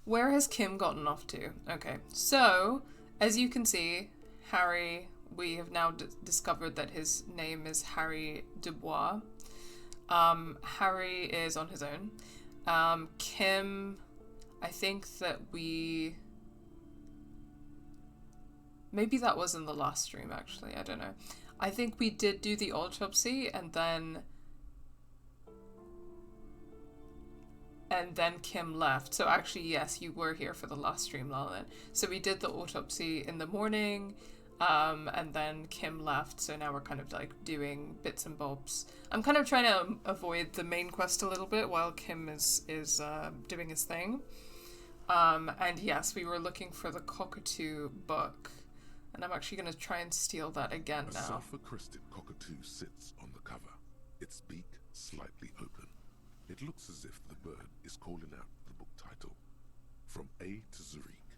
Where has Kim gotten off to? Okay, so, as you can see, Harry, we have now discovered that his name is Harry Dubois. Harry is on his own. Kim, I think that maybe that was in the last stream, actually, I don't know. I think we did do the autopsy, and then Kim left. So actually, yes, you were here for the last stream, Lalin. So we did the autopsy in the morning, and then Kim left. So now we're kind of like doing bits and bobs. I'm kind of trying to avoid the main quest a little bit while Kim is doing his thing. And yes, we were looking for the cockatoo book, and I'm actually going to try and steal that again now. A sulphur-crested cockatoo sits on the cover, its beak slightly open. It looks as if the bird is calling out the book title, From A to Zurich,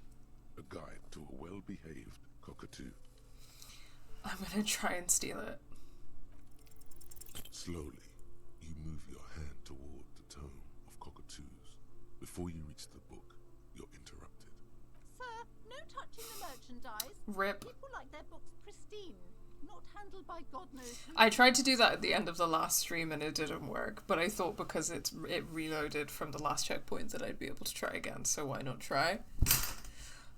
a guide to a well-behaved cockatoo. I'm gonna try and steal it. Slowly, you move your hand toward the tome of cockatoos. Before you reach the book, you're interrupted. Sir, no touching the merchandise. Rip. People like their books pristine. Not handled by God knows who. I tried to do that at the end of the last stream and it didn't work, but I thought because it reloaded from the last checkpoint that I'd be able to try again, so why not try?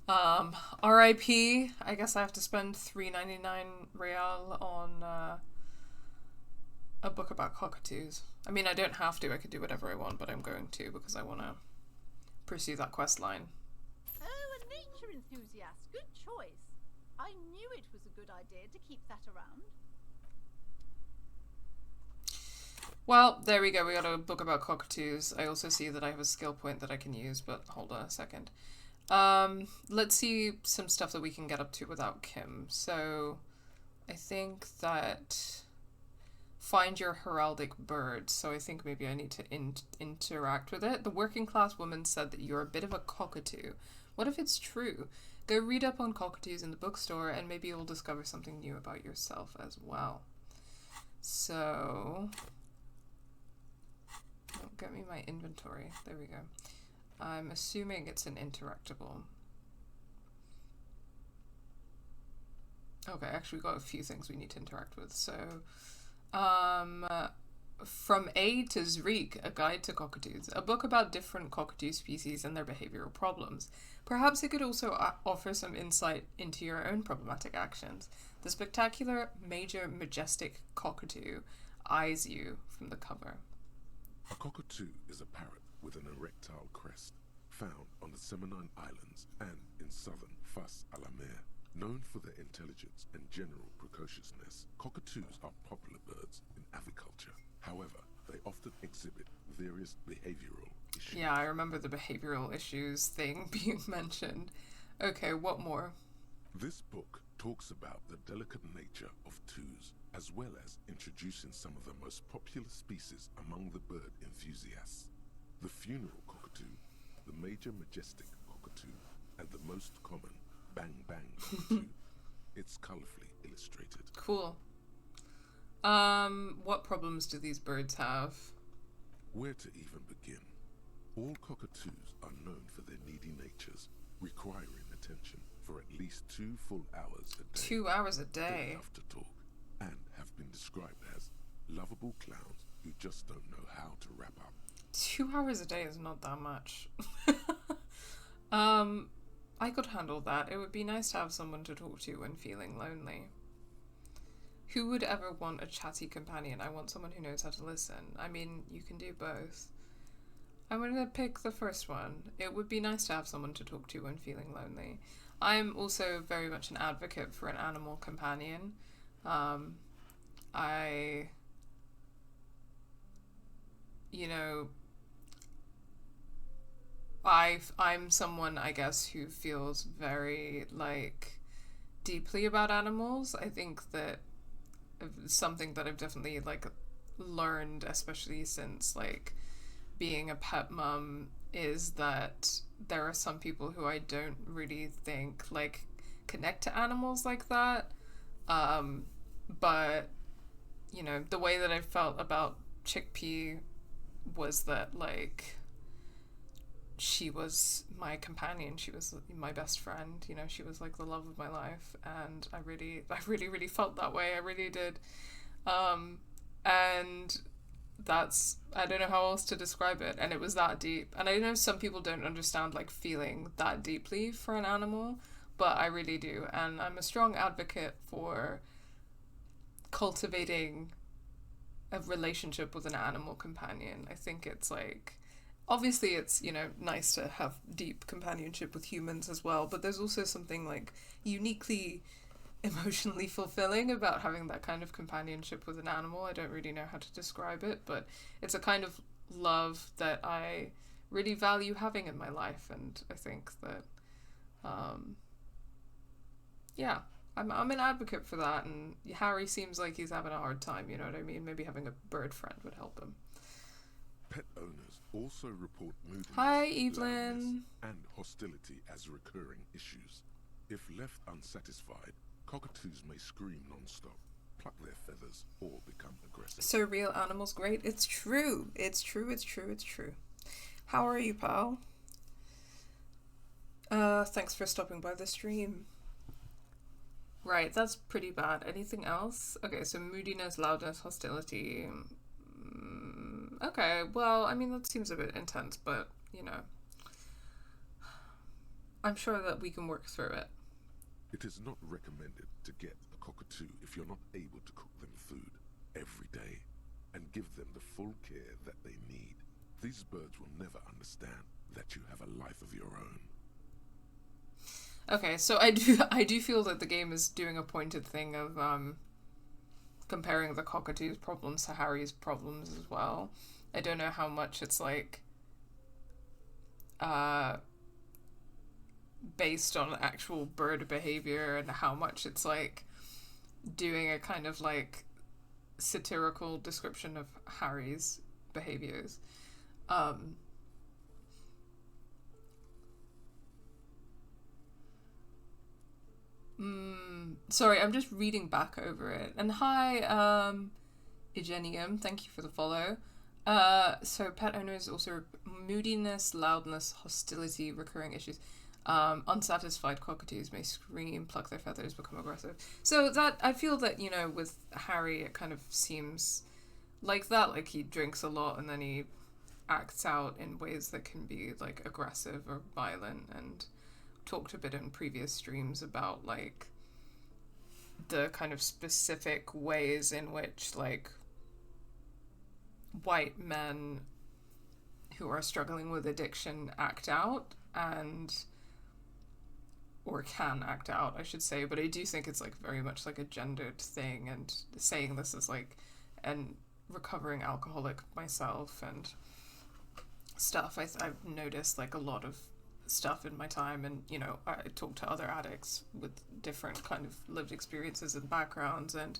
RIP, I guess I have to spend $3.99 real on a book about cockatoos. I mean, I don't have to, I could do whatever I want, but I'm going to because I want to pursue that quest line. Oh, a nature enthusiast. Good choice. I knew it was a good idea to keep that around. Well, there we go. We got a book about cockatoos. I also see that I have a skill point that I can use, but hold on a second. Let's see some stuff that we can get up to without Kim. So, I think that find your heraldic bird. So I think maybe I need to interact with it. The working class woman said that you're a bit of a cockatoo. What if it's true? Go read up on cockatoos in the bookstore and maybe you'll discover something new about yourself as well. So, don't get me my inventory. There we go. I'm assuming it's an interactable. Okay, actually we got a few things we need to interact with. So, From A to Zurich, A Guide to Cockatoos, a book about different cockatoo species and their behavioral problems. Perhaps it could also offer some insight into your own problematic actions. The spectacular, major, majestic cockatoo eyes you from the cover. A cockatoo is a parrot with an erectile crest, found on the Seminine Islands and in southern Fas a la Mer. Known for their intelligence and general precociousness, cockatoos are popular birds in aviculture. However, they often exhibit various behavioral issues. Yeah, I remember the behavioral issues thing being mentioned. Okay, what more? This book talks about the delicate nature of toos, as well as introducing some of the most popular species among the bird enthusiasts. The funeral cockatoo, the major majestic cockatoo, and the most common bang bang cockatoo. It's colorfully illustrated. Cool. What problems do these birds have? Where to even begin? All cockatoos are known for their needy natures, requiring attention for at least 2 full hours a day. 2 hours a day? They love to talk, and have been described as lovable clowns who just don't know how to wrap up. 2 hours a day is not that much. I could handle that. It would be nice to have someone to talk to when feeling lonely. Who would ever want a chatty companion? I want someone who knows how to listen. I mean, you can do both. I'm going to pick the first one. It would be nice to have someone to talk to when feeling lonely. I'm also very much an advocate for an animal companion. I'm someone, I guess, who feels very, deeply about animals. I think that something that I've definitely, learned, especially since, being a pet mum, is that there are some people who I don't really think, connect to animals like that. But, the way that I felt about Chickpea was that, she was my companion. She was my best friend. You know, she was like the love of my life, and I really felt that way. I really did. And that's, I don't know how else to describe it, and it was that deep. And I know some people don't understand like feeling that deeply for an animal, but I really do, and I'm a strong advocate for cultivating a relationship with an animal companion. I think it's like, obviously it's, you know, nice to have deep companionship with humans as well, but there's also something like uniquely emotionally fulfilling about having that kind of companionship with an animal. I don't really know how to describe it, but it's a kind of love that I really value having in my life, and I think that yeah, I'm an advocate for that, and Harry seems like he's having a hard time, you know what I mean? Maybe having a bird friend would help him. Pet owners also report moodiness, Hi, loudness, Evelyn. and hostility as recurring issues. If left unsatisfied, cockatoos may scream non-stop, pluck their feathers, or become aggressive. So real animals great? It's true. It's true, it's true, it's true. How are you, pal? Thanks for stopping by the stream. Right, that's pretty bad. Anything else? Okay, so moodiness, loudness, hostility. Okay, well, I mean, that seems a bit intense, but, you know, I'm sure that we can work through it. It is not recommended to get a cockatoo if you're not able to cook them food every day and give them the full care that they need. These birds will never understand that you have a life of your own. Okay, so I do feel that the game is doing a pointed thing of comparing the cockatoo's problems to Harry's problems as well. I don't know how much it's like based on actual bird behavior and how much it's like doing a kind of like satirical description of Harry's behaviors. Sorry, I'm just reading back over it. And hi, Igenium, thank you for the follow. So pet owners also moodiness, loudness, hostility, recurring issues. Unsatisfied cockatoos may scream, pluck their feathers, become aggressive. So that, I feel that, you know, with Harry, it kind of seems like that. Like he drinks a lot and then he acts out in ways that can be like aggressive or violent, and talked a bit in previous streams about like the kind of specific ways in which like white men who are struggling with addiction act out, and or can act out, I should say. But I do think it's like very much like a gendered thing, and saying this is like an recovering alcoholic myself and stuff, I've noticed like a lot of stuff in my time, and you know, I talk to other addicts with different kind of lived experiences and backgrounds, and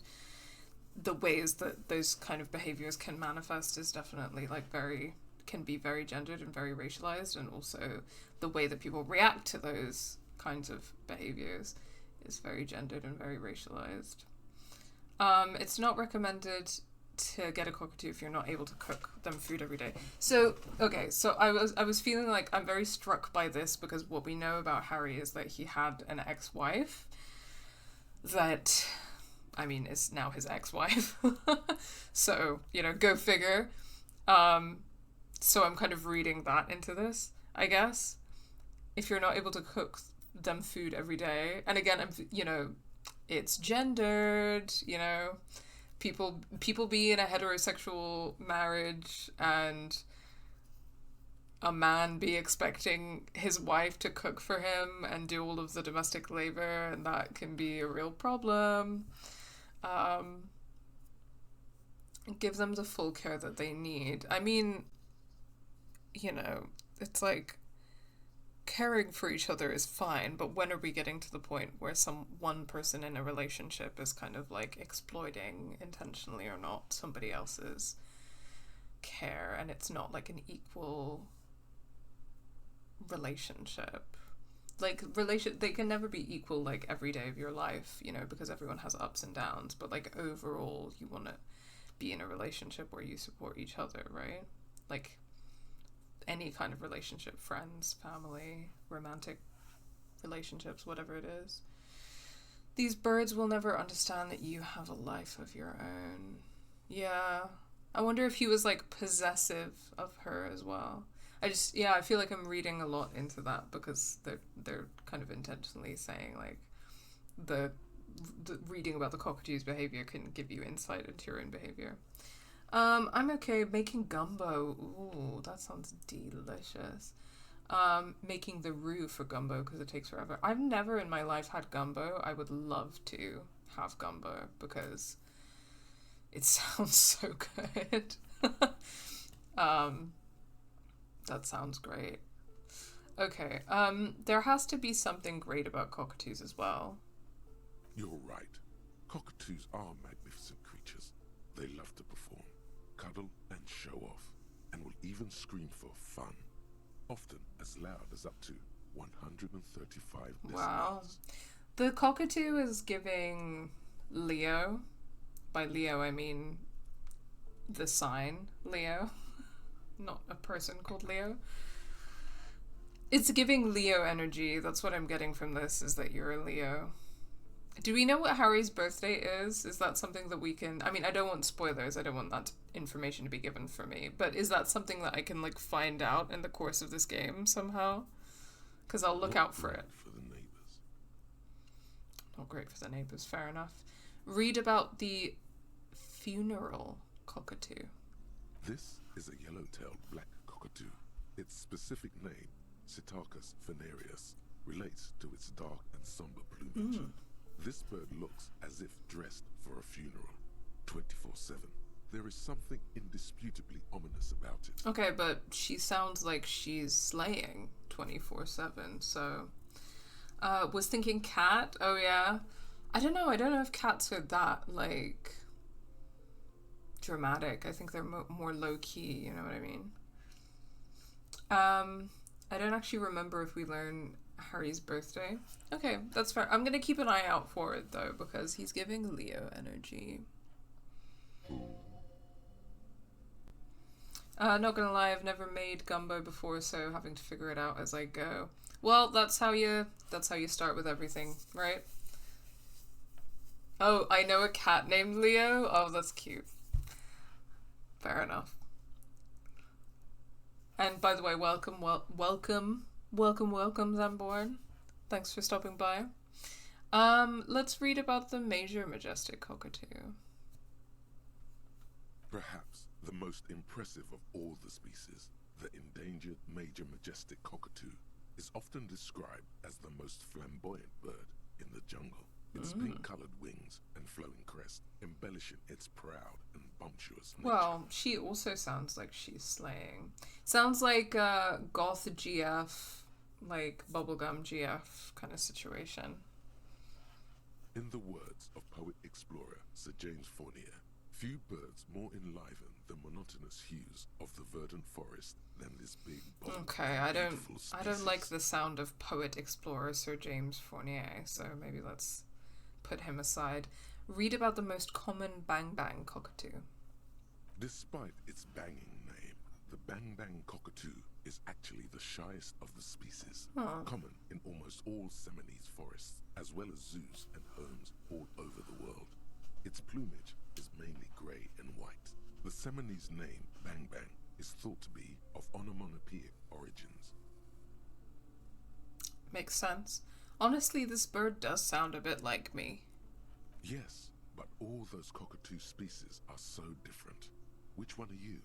the ways that those kind of behaviors can manifest is definitely like can be very gendered and very racialized, and also the way that people react to those kinds of behaviors is very gendered and very racialized. It's not recommended to get a cockatoo if you're not able to cook them food every day. So, okay, so I was feeling like I'm very struck by this, because what we know about Harry is that he had an ex-wife that, I mean, is now his ex-wife. So, you know, go figure. So I'm kind of reading that into this, I guess. If you're not able to cook them food every day, and again, you know, it's gendered, you know, people be in a heterosexual marriage and a man be expecting his wife to cook for him and do all of the domestic labor, and that can be a real problem. Give them the full care that they need. I mean, you know, it's like caring for each other is fine, but when are we getting to the point where one person in a relationship is kind of like exploiting, intentionally or not, somebody else's care, and it's not like an equal relationship? Like they can never be equal like every day of your life, you know, because everyone has ups and downs, but like overall you want to be in a relationship where you support each other, right? Like any kind of relationship, friends, family, romantic relationships, whatever it is. These birds will never understand that you have a life of your own. Yeah. I wonder if he was, like, possessive of her as well. I feel like I'm reading a lot into that because they're kind of intentionally saying, like, the reading about the cockatoo's behavior can give you insight into your own behavior. I'm okay making gumbo. Ooh, that sounds delicious. Making the roux for gumbo because it takes forever. I've never in my life had gumbo. I would love to have gumbo because it sounds so good. That sounds great. Okay, there has to be something great about cockatoos as well. You're right. Cockatoos are magnificent creatures. They love to perform, cuddle and show off, and will even scream for fun, often as loud as up to 135 decibels. Wow. The cockatoo is giving Leo. By Leo, I mean the sign Leo, not a person called Leo. It's giving Leo energy. That's what I'm getting from this, is that you're a Leo. Do we know what Harry's birthday is? Is that something that we can... I mean, I don't want spoilers. I don't want that information to be given for me. But is that something that I can, like, find out in the course of this game somehow? Because I'll look out for it. For the neighbors. Not great for the neighbors, fair enough. Read about the funeral cockatoo. This is a yellow-tailed black cockatoo. Its specific name, Psittacus venereus, relates to its dark and somber plumage. This bird looks as if dressed for a funeral, 24/7. There is something indisputably ominous about it. Okay, but she sounds like she's slaying 24/7, so... was thinking cat? Oh, yeah. I don't know if cats are that, like, dramatic. I think they're more low-key, you know what I mean? I don't actually remember if we learn Harry's birthday. Okay, that's fair. I'm gonna keep an eye out for it, though, because he's giving Leo energy. Not gonna lie, I've never made gumbo before, so having to figure it out as I go. Well, that's how you start with everything, right? Oh, I know a cat named Leo? Oh, that's cute. Fair enough. And by the way, welcome, Zamborn. Thanks for stopping by. Let's read about the major majestic cockatoo. Perhaps the most impressive of all the species, the endangered major majestic cockatoo, is often described as the most flamboyant bird in the jungle. Its pink-coloured wings and flowing crest embellishing its proud and bumptious nature. Well, she also sounds like she's slaying. Sounds like goth GF, like bubblegum GF kind of situation. In the words of poet-explorer Sir James Fournier, few birds more enliven the monotonous hues of the verdant forest than this big, bold, okay, I don't species. like the sound of poet-explorer Sir James Fournier, so maybe let's put him aside. Read about the most common bang-bang cockatoo. Despite its banging name, the bang-bang cockatoo is actually the shyest of the species, common in almost all Seminoles forests, as well as zoos and homes all over the world. Its plumage is mainly grey and white. The Seminoles name, bang-bang, is thought to be of onomatopoeic origins. Makes sense. Honestly, this bird does sound a bit like me. Yes, but all those cockatoo species are so different. Which one are you?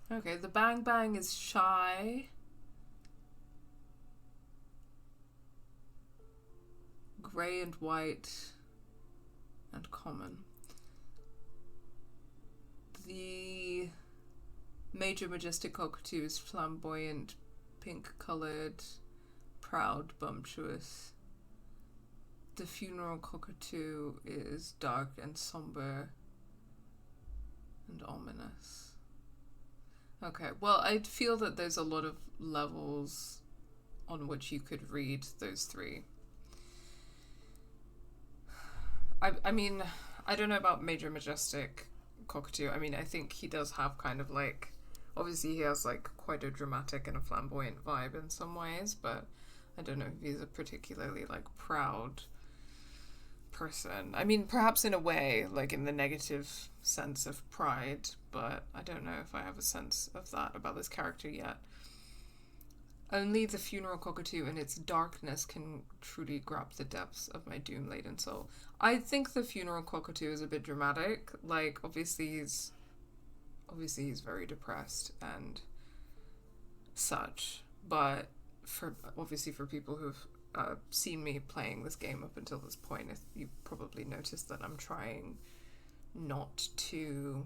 Okay, the bang-bang is shy. Grey and white. And common. The major majestic cockatoo is flamboyant, pink-coloured, proud, bumptious. The funeral cockatoo is dark and somber and ominous. Okay, well, I feel that there's a lot of levels on which you could read those three. I mean, I don't know about major majestic cockatoo. I mean, I think he does have kind of like Obviously, he has like quite a dramatic and a flamboyant vibe in some ways, but I don't know if he's a particularly like proud person. I mean, perhaps in a way, like in the negative sense of pride, but I don't know if I have a sense of that about this character yet. Only the funeral cockatoo in its darkness can truly grab the depths of my doom-laden soul. I think the funeral cockatoo is a bit dramatic. Like, obviously he's very depressed and such, but for people who've seen me playing this game up until this point, you probably noticed that I'm trying not to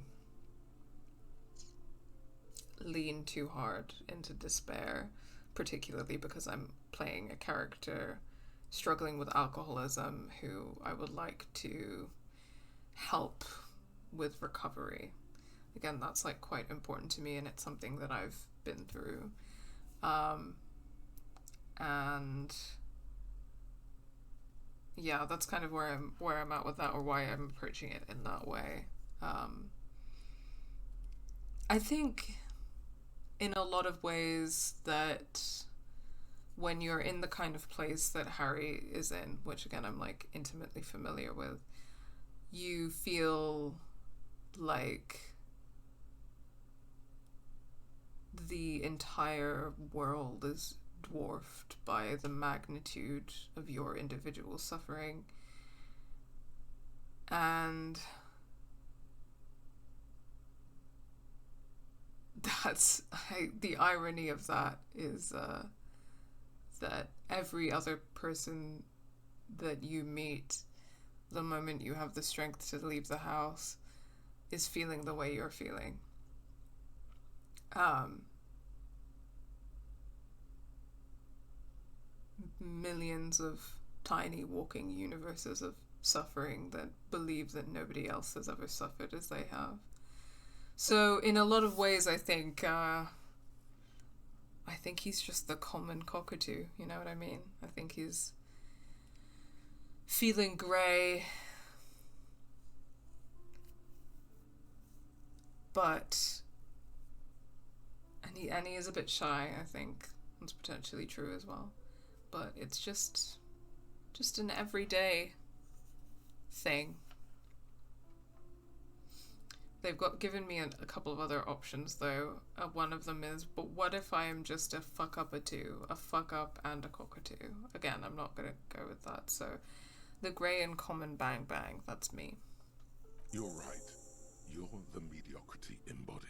lean too hard into despair, particularly because I'm playing a character struggling with alcoholism who I would like to help with recovery. Again, that's like quite important to me, and it's something that I've been through. And yeah, that's kind of where I'm at with that, or why I'm approaching it in that way. I think in a lot of ways that when you're in the kind of place that Harry is in, which again I'm like intimately familiar with, you feel like the entire world is dwarfed by the magnitude of your individual suffering. And the irony of that is that every other person that you meet, the moment you have the strength to leave the house, is feeling the way you're feeling. Millions of tiny walking universes of suffering that believe that nobody else has ever suffered as they have. So in a lot of ways, I think he's just the common cockatoo, you know what I mean? I think he's feeling grey, but and he is a bit shy, I think. That's potentially true as well. But it's just an everyday thing. They've given me a couple of other options though. One of them is, but what if I am just a fuck up and a cockatoo? Again, I'm not gonna go with that. So the grey and common bang bang, that's me. You're right. You're the mediocrity embodied.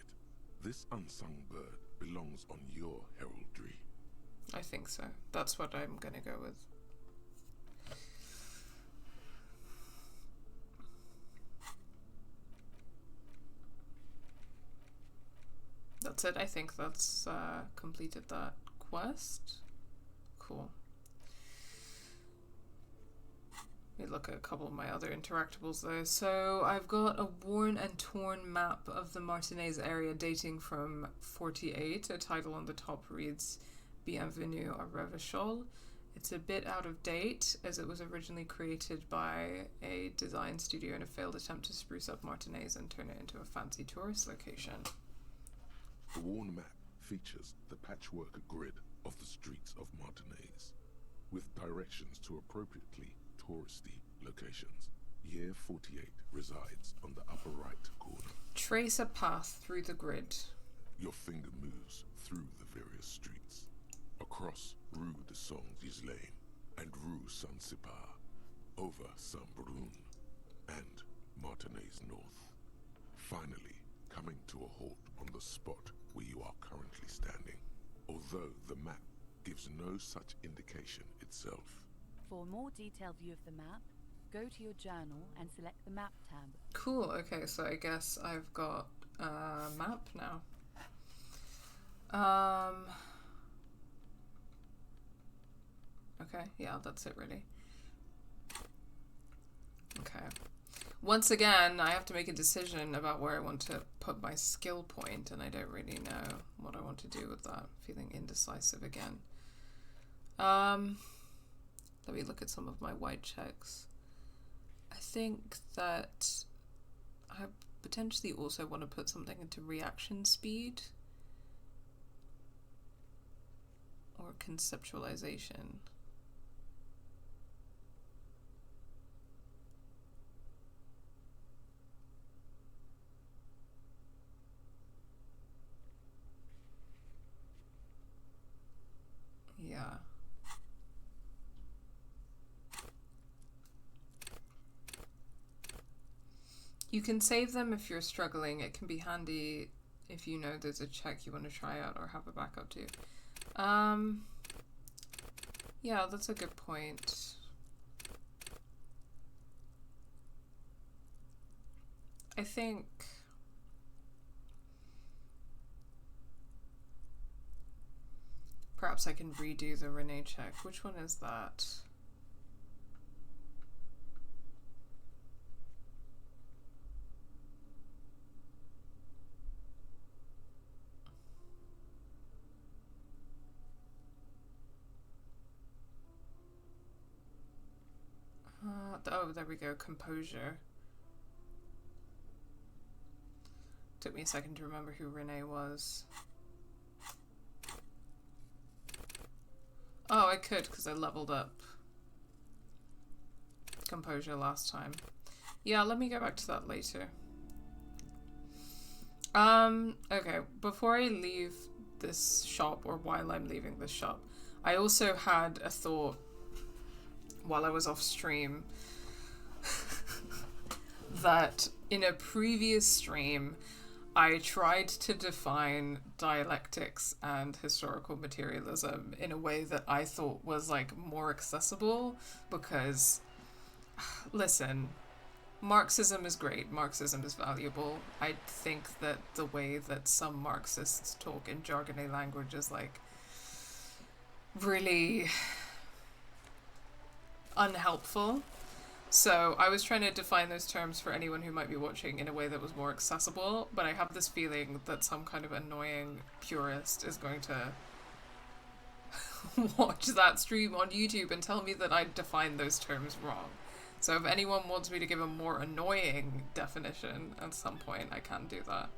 This unsung bird belongs on your heraldry. I think so. That's what I'm gonna go with. That's it. I think that's completed that quest. Cool. Let me look at a couple of my other interactables though. So I've got a worn and torn map of the Martinez area dating from 48. A title on the top reads Bienvenue à Revachol. It's a bit out of date as it was originally created by a design studio in a failed attempt to spruce up Martinez and turn it into a fancy tourist location. The worn map features the patchwork grid of the streets of Martinez, with directions to appropriately touristy locations. Year 48 resides on the upper right corner. Trace a path through the grid. Your finger moves through the various streets, across Rue de Saint-Ghislain and Rue Saint-Sipar, over Saint-Brun and Martinez North, finally coming to a halt on the spot where you are currently standing, although the map gives no such indication itself. For a more detailed view of the map, go to your journal and select the map tab. Cool, okay, so I guess I've got a map now. Okay, yeah, that's it really. Okay. Once again, I have to make a decision about where I want to put my skill point, and I don't really know what I want to do with that. Feeling indecisive again. Let me look at some of my white checks. I think that I potentially also want to put something into reaction speed, conceptualization. Yeah. You can save them if you're struggling. It can be handy if you know there's a check you want to try out or have a backup to. Yeah, that's a good point. I think perhaps I can redo the Renee check. Which one is that? Oh, there we go. Composure. Took me a second to remember who Renee was. Oh, I could because I leveled up Composure last time. Yeah, let me go back to that later. Okay, before I leave this shop, or while I'm leaving this shop, I also had a thought while I was off stream that in a previous stream I tried to define dialectics and historical materialism in a way that I thought was like more accessible, because listen, Marxism is great, Marxism is valuable. I think that the way that some Marxists talk in jargony language is like really unhelpful. So I was trying to define those terms for anyone who might be watching in a way that was more accessible, but I have this feeling that some kind of annoying purist is going to watch that stream on YouTube and tell me that I defined those terms wrong. So if anyone wants me to give a more annoying definition at some point, I can do that.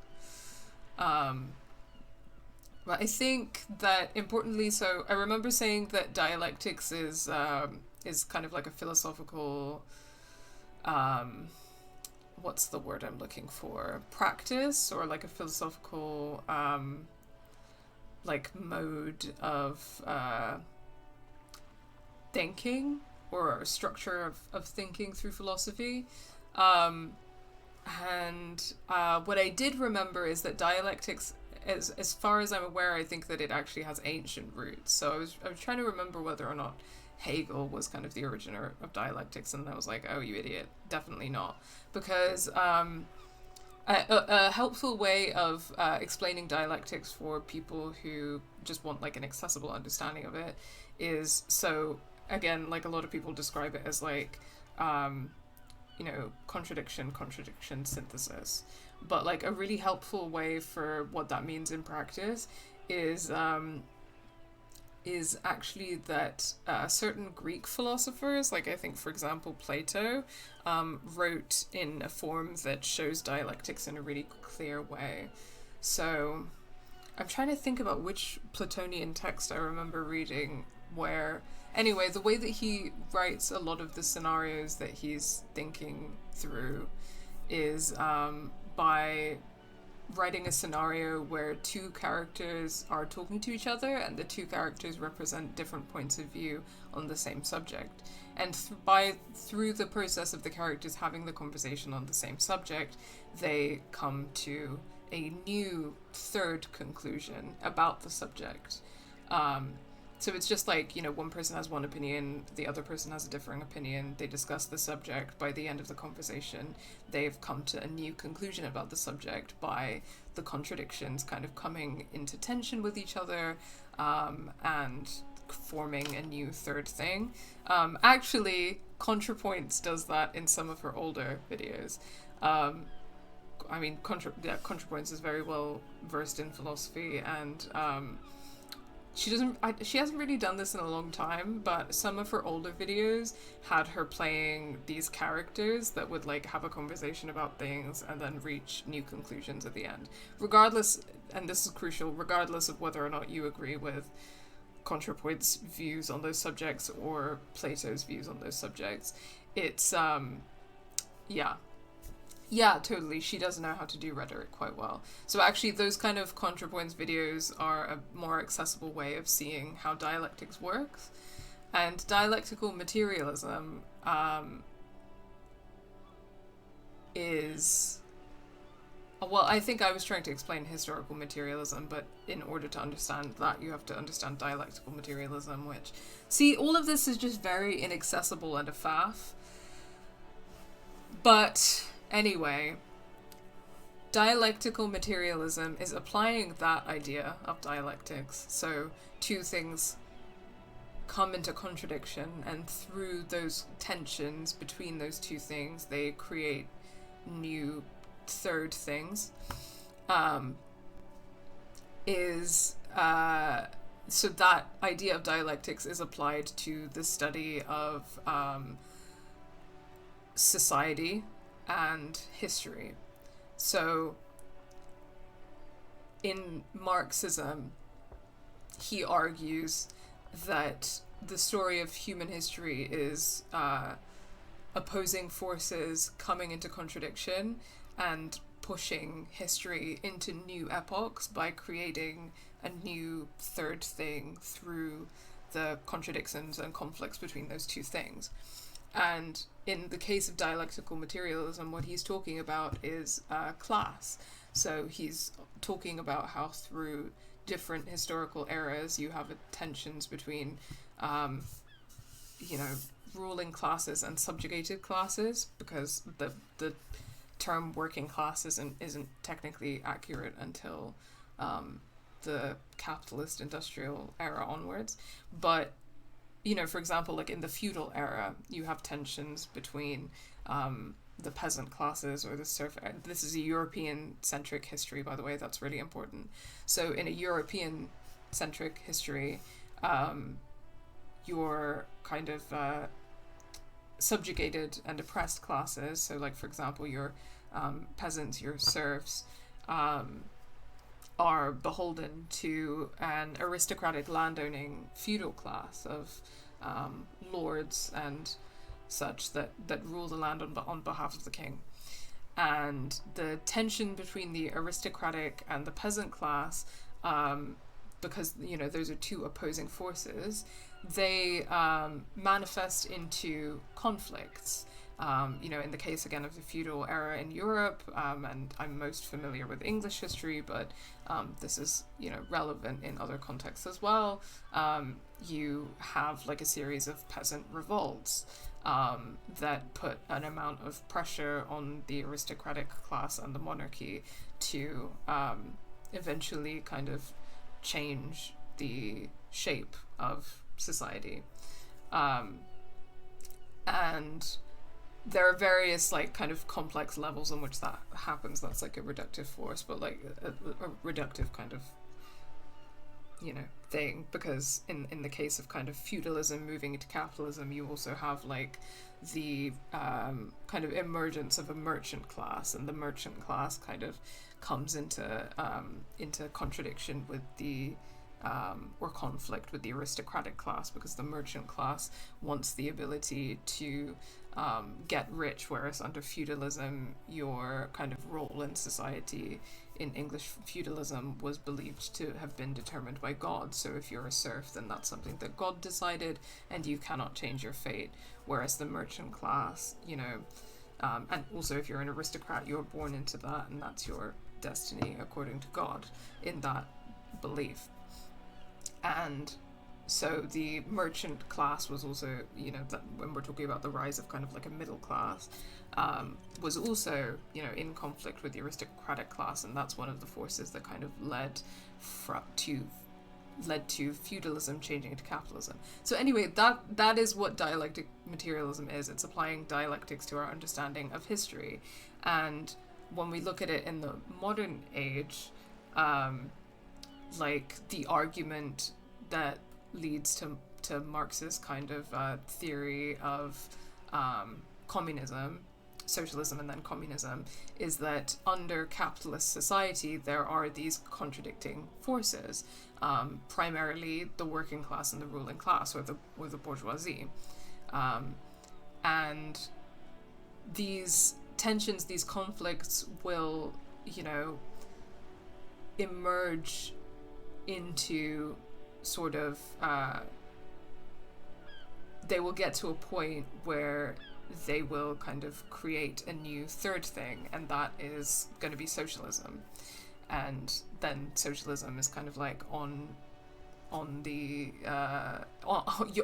But I think that importantly, so I remember saying that dialectics is kind of like a philosophical, what's the word I'm looking for? Practice, or like a philosophical, like mode of thinking, or a structure of thinking through philosophy. And what I did remember is that dialectics, as far as I'm aware, I think that it actually has ancient roots. So I was trying to remember whether or not Hegel was kind of the originator of dialectics, and I was like, oh, you idiot, definitely not. Because a helpful way of explaining dialectics for people who just want like an accessible understanding of it is, so again, like a lot of people describe it as like, contradiction, synthesis. But like a really helpful way for what that means in practice is actually that certain Greek philosophers, like I think for example Plato, wrote in a form that shows dialectics in a really clear way. So I'm trying to think about which Platonian text I remember reading where, anyway, the way that he writes a lot of the scenarios that he's thinking through is by writing a scenario where two characters are talking to each other and the two characters represent different points of view on the same subject. And through the process of the characters having the conversation on the same subject, they come to a new third conclusion about the subject. So it's just like, one person has one opinion, the other person has a differing opinion, they discuss the subject, by the end of the conversation, they've come to a new conclusion about the subject by the contradictions kind of coming into tension with each other, and forming a new third thing. Actually, ContraPoints does that in some of her older videos. ContraPoints is very well versed in philosophy, and she hasn't really done this in a long time, but some of her older videos had her playing these characters that would like have a conversation about things and then reach new conclusions at the end. Regardless, and this is crucial, regardless of whether or not you agree with ContraPoint's views on those subjects or Plato's views on those subjects. It's yeah, totally. She does know how to do rhetoric quite well. So actually, those kind of ContraPoints videos are a more accessible way of seeing how dialectics works. And dialectical materialism is... Well, I think I was trying to explain historical materialism, but in order to understand that, you have to understand dialectical materialism, which... See, all of this is just very inaccessible and a faff. But... Anyway, dialectical materialism is applying that idea of dialectics. So two things come into contradiction, and through those tensions between those two things, they create new third things. So that idea of dialectics is applied to the study of society and history. So in Marxism, he argues that the story of human history is opposing forces coming into contradiction and pushing history into new epochs by creating a new third thing through the contradictions and conflicts between those two things. And in the case of dialectical materialism, what he's talking about is class. So he's talking about how through different historical eras you have tensions between, ruling classes and subjugated classes, because the term working class isn't technically accurate until the capitalist industrial era onwards. But for example, like in the feudal era, you have tensions between the peasant classes or the serf. This is a European-centric history, by the way. That's really important. So in a European-centric history, your kind of subjugated and oppressed classes, so like, for example, your peasants, your serfs, are beholden to an aristocratic landowning feudal class of lords and such that rule the land on behalf of the king. And the tension between the aristocratic and the peasant class, because those are two opposing forces, they manifest into conflicts. In the case again of the feudal era in Europe, and I'm most familiar with English history, but this is relevant in other contexts as well. You have like a series of peasant revolts that put an amount of pressure on the aristocratic class and the monarchy to eventually kind of change the shape of society. And there are various like kind of complex levels on which that happens. That's like a reductive force, but like a reductive kind of thing, because in the case of kind of feudalism moving into capitalism, you also have like the kind of emergence of a merchant class, and the merchant class kind of comes into contradiction with the or conflict with the aristocratic class, because the merchant class wants the ability to get rich, whereas under feudalism your kind of role in society in English feudalism was believed to have been determined by God. So if you're a serf, then that's something that God decided and you cannot change your fate, whereas the merchant class, and also if you're an aristocrat, you're born into that and that's your destiny according to God in that belief. And so the merchant class was also, that when we're talking about the rise of kind of like a middle class, was also, in conflict with the aristocratic class, and that's one of the forces that kind of led to feudalism changing into capitalism. So anyway, that is what dialectic materialism is. It's applying dialectics to our understanding of history. And when we look at it in the modern age, like the argument that leads to Marx's kind of theory of communism. socialism and then communism, is that under capitalist society there are these contradicting forces, primarily the working class and the ruling class, or the bourgeoisie, and these tensions, these conflicts will, emerge into sort of they will get to a point where they will kind of create a new third thing, and that is going to be socialism. And then socialism is kind of like on the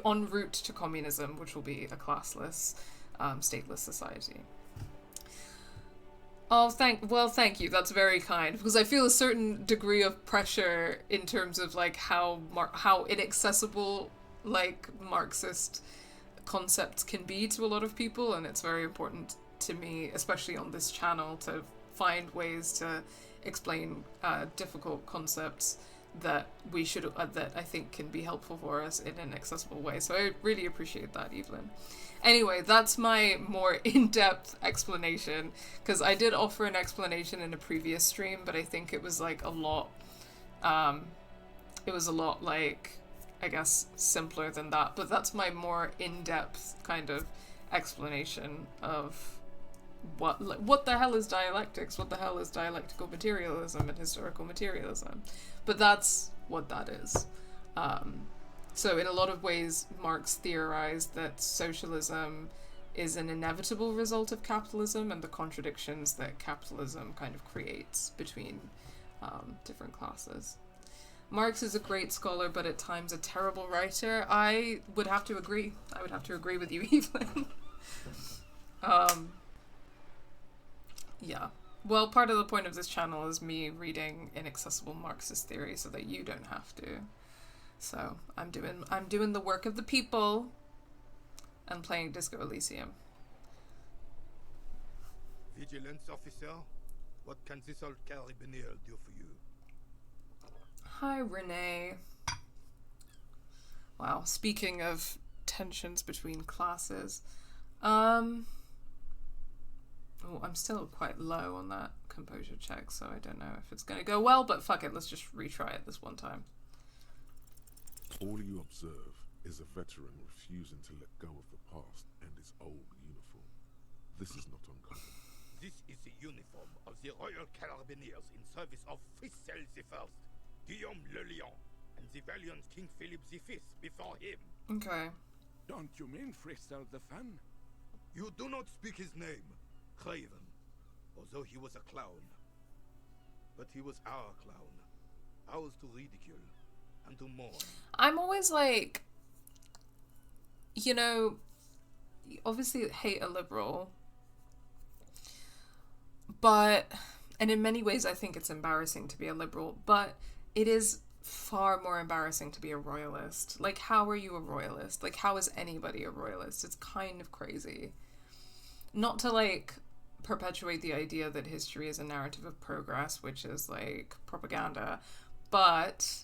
en route to communism, which will be a classless, stateless society. Oh, thank you. That's very kind, because I feel a certain degree of pressure in terms of like how inaccessible like Marxist concepts can be to a lot of people, and it's very important to me, especially on this channel, to find ways to explain difficult concepts that that I think can be helpful for us in an accessible way. So I really appreciate that, Evelyn. Anyway, that's my more in-depth explanation, because I did offer an explanation in a previous stream, but I think it was like a lot like, I guess, simpler than that. But that's my more in-depth kind of explanation of what the hell is dialectics, what the hell is dialectical materialism and historical materialism. But that's what that is. So in a lot of ways, Marx theorized that socialism is an inevitable result of capitalism and the contradictions that capitalism kind of creates between different classes. Marx is a great scholar, but at times a terrible writer. I would have to agree. I would have to agree with you, Evelyn. Yeah. Well, part of the point of this channel is me reading inaccessible Marxist theory so that you don't have to. So I'm doing the work of the people and playing Disco Elysium. Vigilance officer, what can this old carabiner do for you? Hi, Renee. Wow, speaking of tensions between classes, I'm still quite low on that composure check, so I don't know if it's going to go well, but fuck it, let's just retry it this one time. All you observe is a veteran refusing to let go of the past and his old uniform. This is not uncommon. This is the uniform of the Royal Carabiniers in service of Frisel I, Guillaume le Lion, and the valiant King Philip V before him. Okay. Don't you mean Frisel the Fan? You do not speak his name, Craven, although he was a clown. But he was our clown, ours to ridicule and to mourn. I'm always like, obviously hate a liberal, but, and in many ways I think it's embarrassing to be a liberal, but it is far more embarrassing to be a royalist. Like, how are you a royalist? Like, how is anybody a royalist? It's kind of crazy. Not to, like, perpetuate the idea that history is a narrative of progress, which is, like, propaganda, but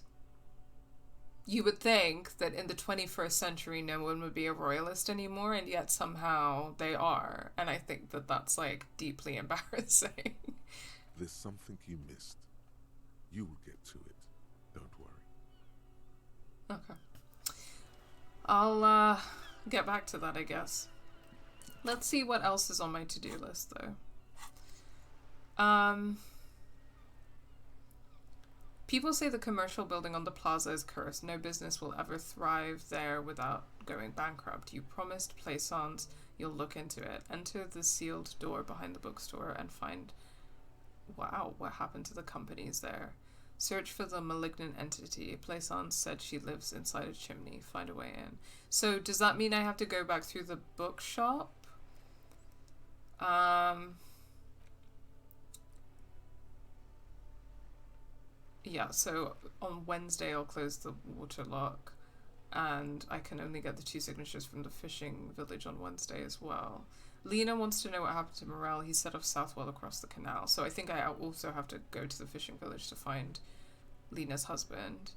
you would think that in the 21st century no one would be a royalist anymore, and yet somehow they are. And I think that that's, like, deeply embarrassing. There's something you missed. You will get to it. Don't worry. Okay. I'll get back to that, I guess. Let's see what else is on my to-do list, though. People say the commercial building on the plaza is cursed. No business will ever thrive there without going bankrupt. You promised Plaisance you'll look into it. Enter the sealed door behind the bookstore and find... Wow, what happened to the companies there? Search for the malignant entity. Plaisance said she lives inside a chimney. Find a way in. So does that mean I have to go back through the bookshop? Yeah, so on Wednesday I'll close the water lock, and I can only get the 2 signatures from the fishing village on Wednesday as well. Lena wants to know what happened to Morel. He set off southwell across the canal, so I think I also have to go to the fishing village to find Lena's husband.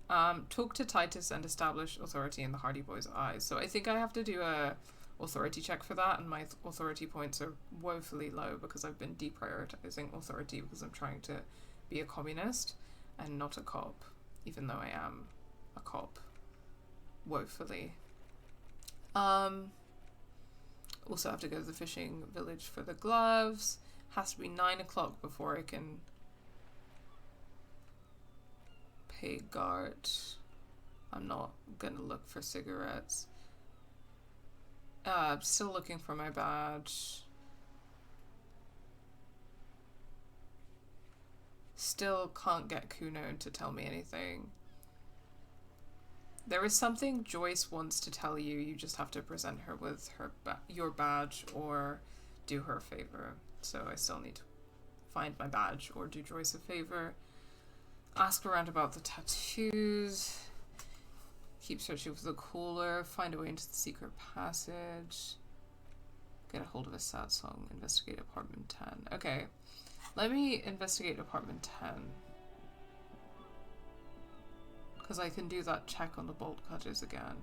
Talk to Titus and establish authority in the Hardy Boys' eyes. So I think I have to do a authority check for that, and my authority points are woefully low because I've been deprioritizing authority because I'm trying to be a communist and not a cop, even though I am a cop. Woefully. Also have to go to the fishing village for the gloves. Has to be 9 o'clock before I can pay guard. I'm not gonna look for cigarettes. I'm still looking for my badge. Still can't get Kuno to tell me anything. There is something Joyce wants to tell you. You just have to present her with your badge or do her a favor. So I still need to find my badge or do Joyce a favor. Ask around about the tattoos. Keep searching for the cooler. Find a way into the secret passage. Get a hold of a sad song. Investigate apartment 10. Okay. Let me investigate apartment 10. Because I can do that check on the bolt cutters again.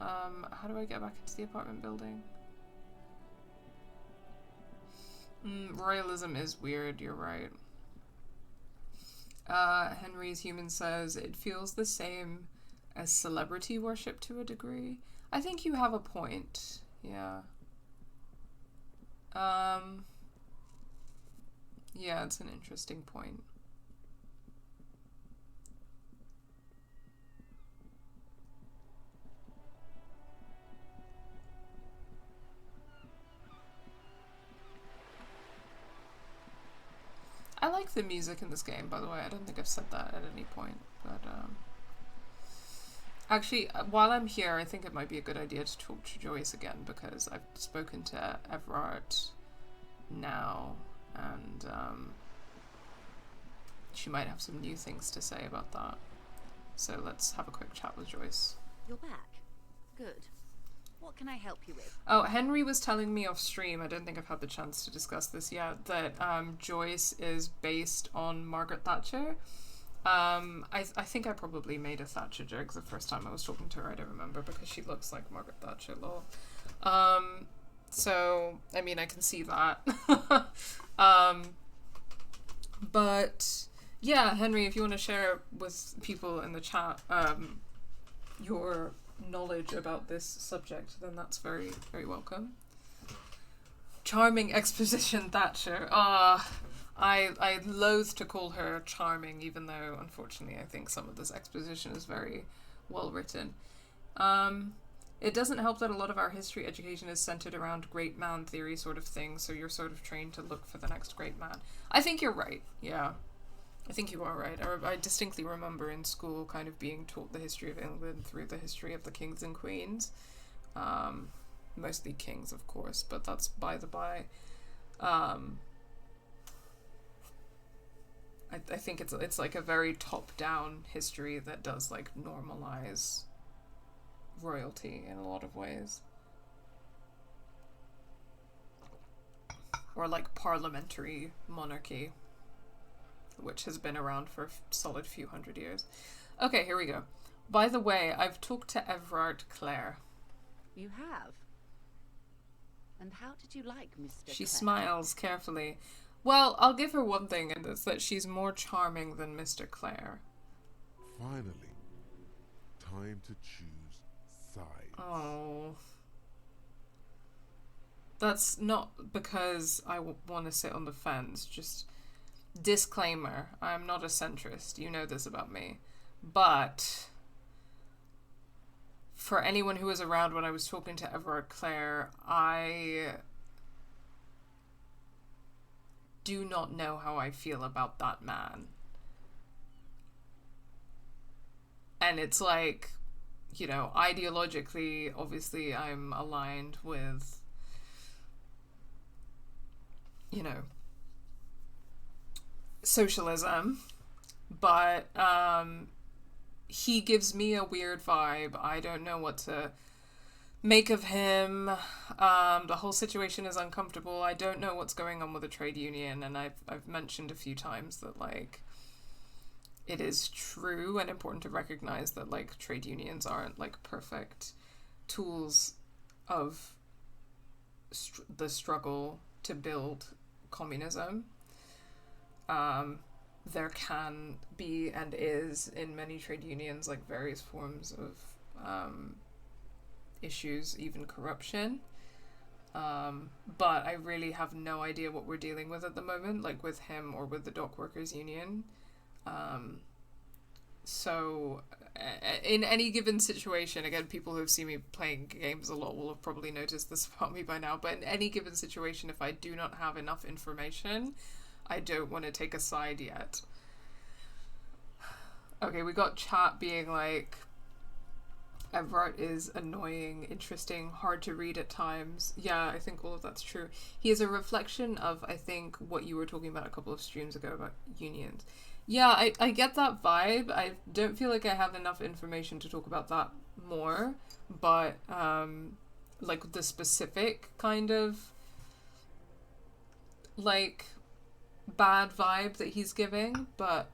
How do I get back into the apartment building? Royalism is weird, you're right. Henry's Human says, it feels the same as celebrity worship to a degree. I think you have a point, yeah. Yeah, it's an interesting point. I like the music in this game, by the way. I don't think I've said that at any point, but actually, while I'm here, I think it might be a good idea to talk to Joyce again, because I've spoken to Everard now, and she might have some new things to say about that. So let's have a quick chat with Joyce. You're back. Good. What can I help you with? Oh, Henry was telling me off stream, I don't think I've had the chance to discuss this yet, that Joyce is based on Margaret Thatcher. I think I probably made a Thatcher joke the first time I was talking to her, I don't remember, because she looks like Margaret Thatcher, lol. So, I mean, I can see that. But, yeah, Henry, if you want to share with people in the chat your knowledge about this subject, then that's very, very welcome. Charming exposition Thatcher. I loathe to call her charming, even though, unfortunately, I think some of this exposition is very well written. It doesn't help that a lot of our history education is centered around great man theory sort of thing, so you're sort of trained to look for the next great man. I think you're right, yeah. I think you are right. I distinctly remember in school kind of being taught the history of England through the history of the kings and queens. Mostly kings, of course, but that's by the by. I think it's like a very top-down history that does like normalize royalty in a lot of ways. Or like parliamentary monarchy, which has been around for a solid few hundred years. Okay, here we go. By the way, I've talked to Everard Clare. You have? And how did you like Mr. She Clare? smiles carefully. Well, I'll give her one thing, and it's that she's more charming than Mr. Clare. Finally, time to choose sides. Oh. That's not because I want to sit on the fence, just... Disclaimer, I'm not a centrist, you know this about me. But for anyone who was around when I was talking to Everard Clare, I do not know how I feel about that man. And it's like, you know, ideologically, obviously I'm aligned with, you know, socialism, but he gives me a weird vibe. I don't know what to make of him. The whole situation is uncomfortable. I don't know what's going on with the trade union, and I've mentioned a few times that like it is true and important to recognize that, like, trade unions aren't, like, perfect tools of the struggle to build communism. There can be, and is, in many trade unions, like, various forms of issues, even corruption. But I really have no idea what we're dealing with at the moment, like with him or with the dock workers union. So in any given situation, again, people who have seen me playing games a lot will have probably noticed this about me by now, but in any given situation, if I do not have enough information, I don't want to take a side yet. Okay, we got chat being like, Everett is annoying, interesting, hard to read at times. Yeah, I think all of that's true. He is a reflection of, I think, what you were talking about a couple of streams ago about unions. Yeah, I get that vibe. I don't feel like I have enough information to talk about that more, but like the specific kind of like bad vibe that he's giving, but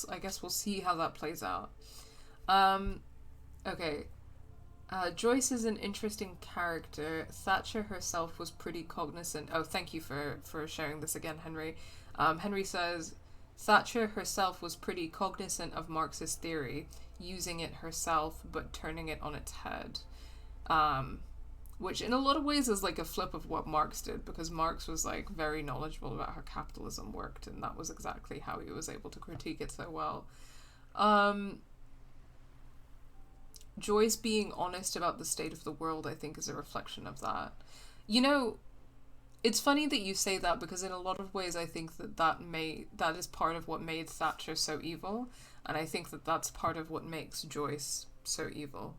I guess we'll see how that plays out. Okay. Joyce is an interesting character. Thatcher herself was pretty cognizant. Oh, thank you for sharing this again, Henry. Henry says, Thatcher herself was pretty cognizant of Marxist theory, using it herself, but turning it on its head. Which in a lot of ways is like a flip of what Marx did, because Marx was like very knowledgeable about how capitalism worked, and that was exactly how he was able to critique it so well. Joyce being honest about the state of the world, I think, is a reflection of that. You know, it's funny that you say that, because in a lot of ways I think that is part of what made Thatcher so evil, and I think that that's part of what makes Joyce so evil,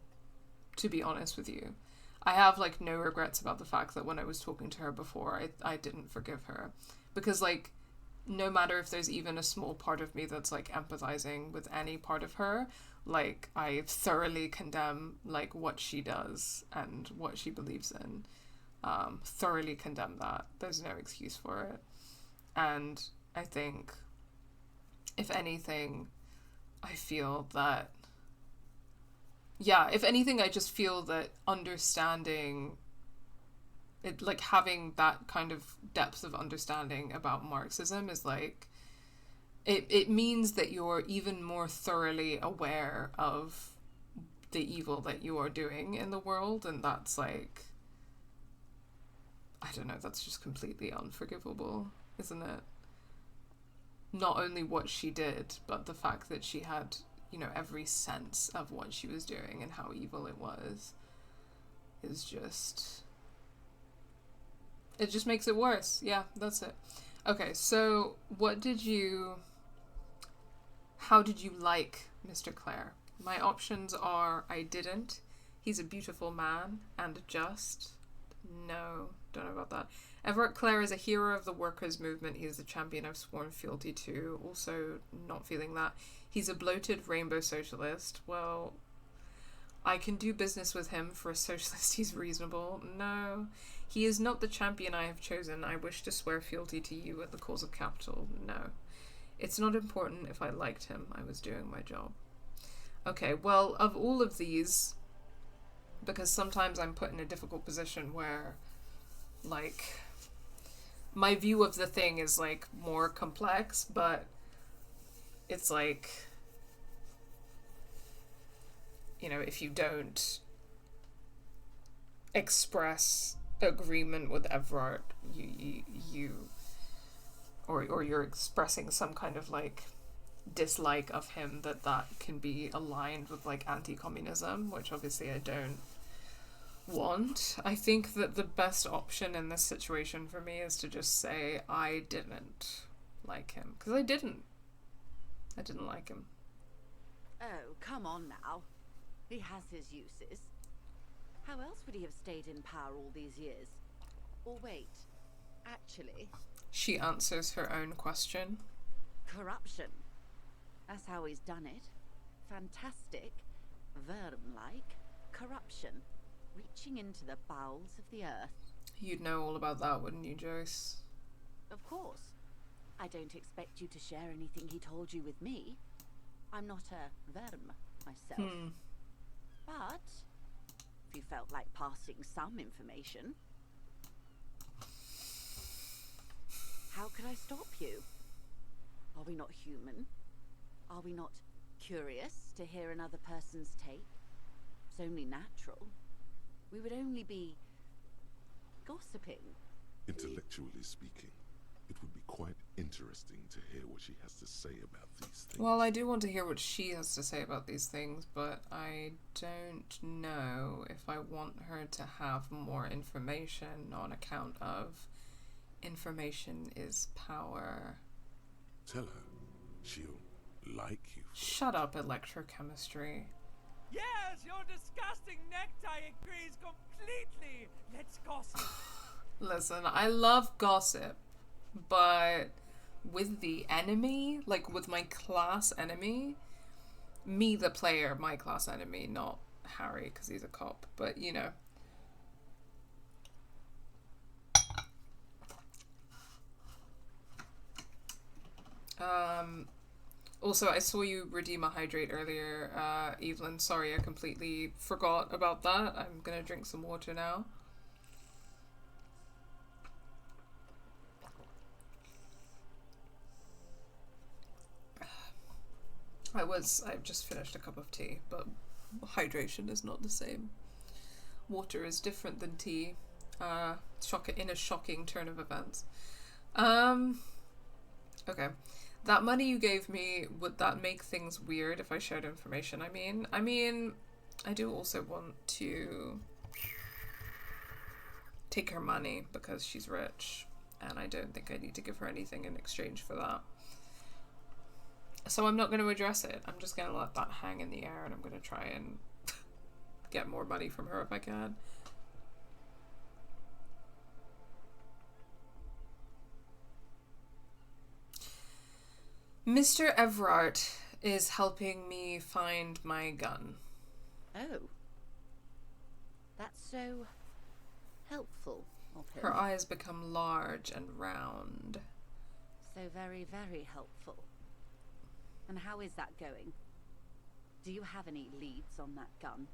to be honest with you. I have, like, no regrets about the fact that when I was talking to her before, I didn't forgive her. Because, like, no matter if there's even a small part of me that's, like, empathizing with any part of her, like, I thoroughly condemn, like, what she does and what she believes in. Thoroughly condemn that. There's no excuse for it. And I think, if anything, I feel that, if anything, I just feel that understanding it, like, having that kind of depth of understanding about Marxism is, like, it means that you're even more thoroughly aware of the evil that you are doing in the world, and that's, like, I don't know, that's just completely unforgivable, isn't it? Not only what she did, but the fact that she had, you know, every sense of what she was doing and how evil it was is just... it just makes it worse. Yeah, that's it. Okay, so how did you like Mr. Clare? My options are I didn't, he's a beautiful man, and just... no, don't know about that. Everett Clare is a hero of the workers' movement. He is the champion I've sworn fealty to. Also, not feeling that. He's a bloated rainbow socialist. Well, I can do business with him. For a socialist, he's reasonable. No. He is not the champion I have chosen. I wish to swear fealty to you at the cause of capital. No. It's not important if I liked him. I was doing my job. Okay, well, of all of these, because sometimes I'm put in a difficult position where, like, my view of the thing is, like, more complex, but it's like, you know, if you don't express agreement with Everard, or you're expressing some kind of, like, dislike of him, that can be aligned with, like, anti-communism, which obviously I don't want. I think that the best option in this situation for me is to just say I didn't like him, because I didn't like him. Oh, come on now. He has his uses. How else would he have stayed in power all these years? Or wait, actually... She answers her own question. Corruption. That's how he's done it. Fantastic, Verm-like corruption, reaching into the bowels of the earth. You'd know all about that, wouldn't you, Joyce? Of course. I don't expect you to share anything he told you with me. I'm not a verm myself. But if you felt like passing some information, how could I stop you? Are we not human? Are we not curious to hear another person's take? It's only natural. We would only be gossiping. Intellectually speaking, it would be quite interesting to hear what she has to say about these things. Well, I do want to hear what she has to say about these things, but I don't know if I want her to have more information on account of information is power. Tell her she'll like you. Shut up, electrochemistry. Yes, your disgusting necktie agrees completely. Let's gossip. Listen, I love gossip, but with the enemy, like with my class enemy, me the player, my class enemy, not Harry because he's a cop, but you know. Also, I saw you redeem a hydrate earlier, Evelyn. Sorry, I completely forgot about that. I'm gonna drink some water now. I've just finished a cup of tea, but hydration is not the same. Water is different than tea. In a shocking turn of events. Okay. That money you gave me, would that make things weird if I shared information? I mean, I do also want to take her money because she's rich, and I don't think I need to give her anything in exchange for that. So I'm not going to address it. I'm just going to let that hang in the air, and I'm going to try and get more money from her if I can. Mr. Everard is helping me find my gun. Oh. That's so helpful of him. Her eyes become large and round. So very, very helpful. And how is that going? Do you have any leads on that gun?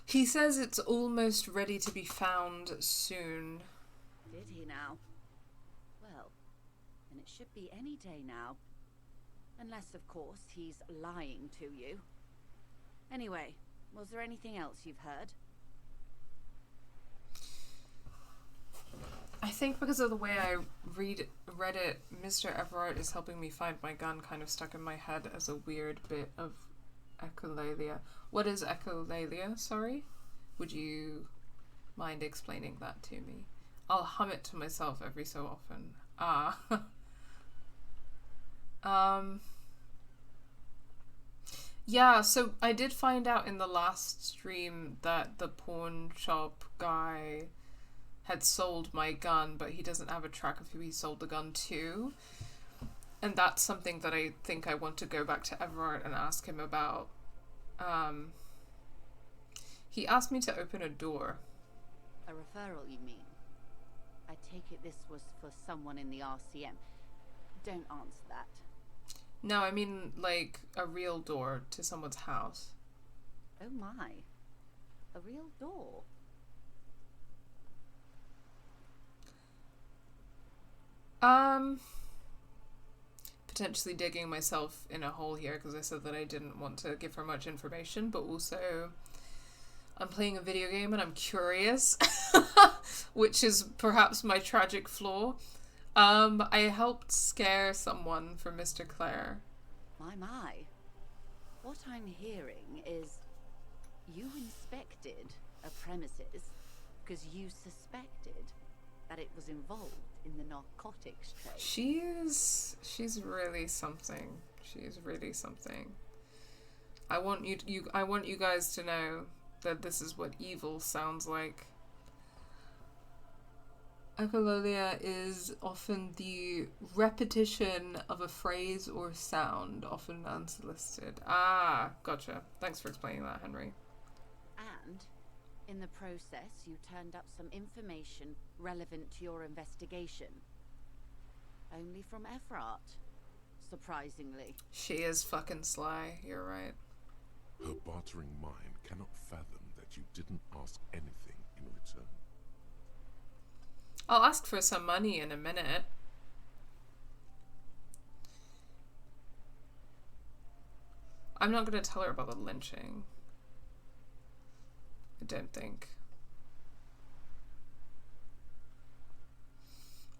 He says it's almost ready to be found soon. Did he now? Well, then it should be any day now. Unless, of course, he's lying to you. Anyway, was there anything else you've heard? I think because of the way I read it, Mr. Everard is helping me find my gun kind of stuck in my head as a weird bit of echolalia. What is echolalia? Sorry? Would you mind explaining that to me? I'll hum it to myself every so often. Yeah, so I did find out in the last stream that the pawn shop guy had sold my gun, but he doesn't have a track of who he sold the gun to. And that's something that I think I want to go back to Everard and ask him about. He asked me to open a door. A referral, you mean? I take it this was for someone in the RCM. Don't answer that. No, I mean, like, a real door to someone's house. Oh my. A real door? Potentially digging myself in a hole here because I said that I didn't want to give her much information, but also I'm playing a video game and I'm curious, which is perhaps my tragic flaw. I helped scare someone for Mr. Clare. My. What I'm hearing is you inspected a premises because you suspected that it was involved in the narcotics trade. She's really something. She is really something. I want you guys to know that this is what evil sounds like. Echolalia is often the repetition of a phrase or sound, often unsolicited. Ah, gotcha. Thanks for explaining that, Henry. And In the process, you turned up some information relevant to your investigation. Only from Everard, surprisingly. She is fucking sly, you're right. Her bartering mind cannot fathom that you didn't ask anything in return. I'll ask for some money in a minute. I'm not going to tell her about the lynching. I don't think.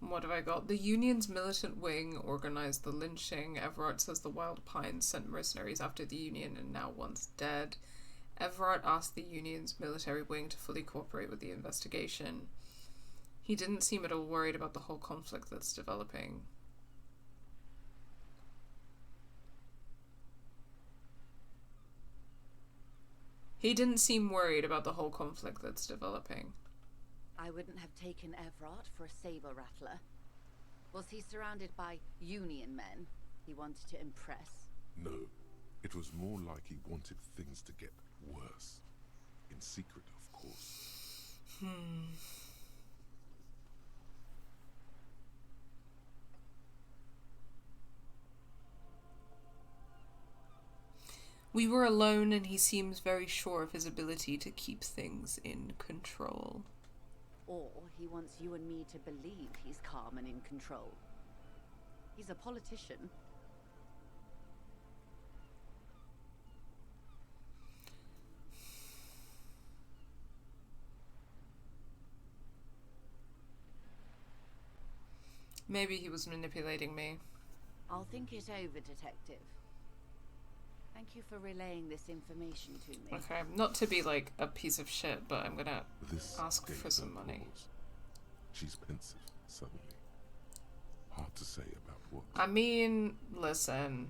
What have I got? The Union's militant wing organized the lynching. Everard says the Wild Pines sent mercenaries after the Union and now one's dead. Everard asked the Union's military wing to fully cooperate with the investigation. He didn't seem at all worried about the whole conflict that's developing. He didn't seem worried about the whole conflict that's developing. I wouldn't have taken Everard for a saber rattler. Was he surrounded by Union men he wanted to impress? No, it was more like he wanted things to get worse. In secret, of course. We were alone and he seems very sure of his ability to keep things in control. Or he wants you and me to believe he's calm and in control. He's a politician. Maybe he was manipulating me. I'll think it over, Detective. Thank you for relaying this information to me. Okay, not to be like a piece of shit, but I'm gonna ask gave for some her money. pause. She's pensive, suddenly. Hard to say about what. I mean, listen.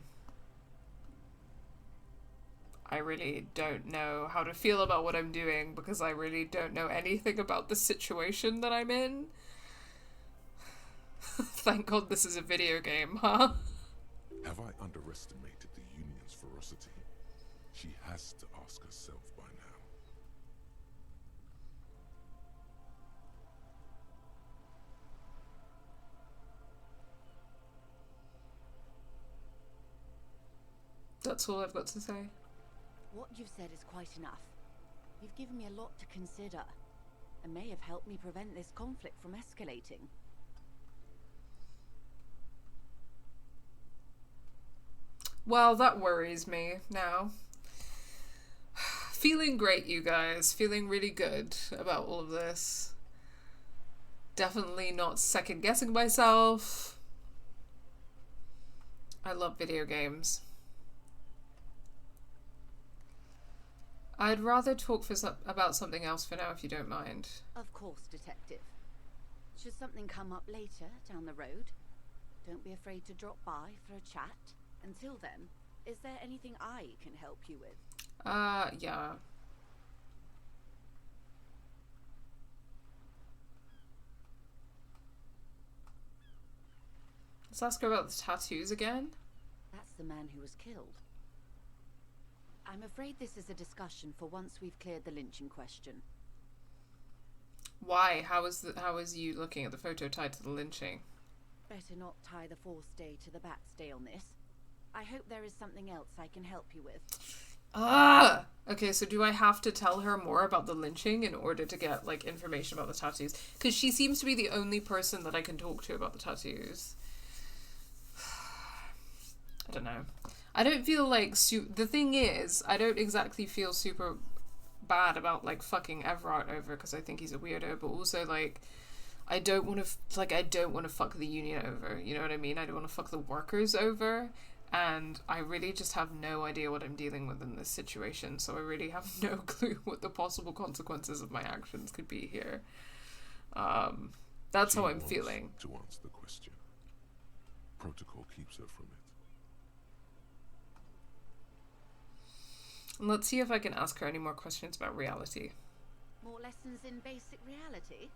I really don't know how to feel about what I'm doing because I really don't know anything about the situation that I'm in. Thank God this is a video game, huh? Have I underestimated the Union's ferocity? She has to ask herself by now. That's all I've got to say. What you've said is quite enough. You've given me a lot to consider, and may have helped me prevent this conflict from escalating. Well, that worries me now. Feeling great, you guys. Feeling really good about all of this. Definitely not second guessing myself. I love video games. I'd rather talk about something else for now, if you don't mind. Of course, Detective. Should something come up later, down the road, don't be afraid to drop by for a chat. Until then, is there anything I can help you with? Yeah. Let's ask her about the tattoos again. That's the man who was killed. I'm afraid this is a discussion for once we've cleared the lynching question. Why? How is you looking at the photo tied to the lynching? Better not tie the Force Day to the Bat's Day on this. I hope there is something else I can help you with. Ah! Okay, so do I have to tell her more about the lynching in order to get, like, information about the tattoos? Because she seems to be the only person that I can talk to about the tattoos. I don't know. I don't feel like... the thing is, I don't exactly feel super bad about, like, fucking Everard over because I think he's a weirdo, but also, like... I don't want to fuck the Union over, you know what I mean? I don't want to fuck the workers over, and I really just have no idea what I'm dealing with in this situation, so I really have no clue what the possible consequences of my actions could be here. That's how I'm feeling. To answer the question. Protocol keeps her from it. And let's see if I can ask her any more questions about reality. More lessons in basic reality?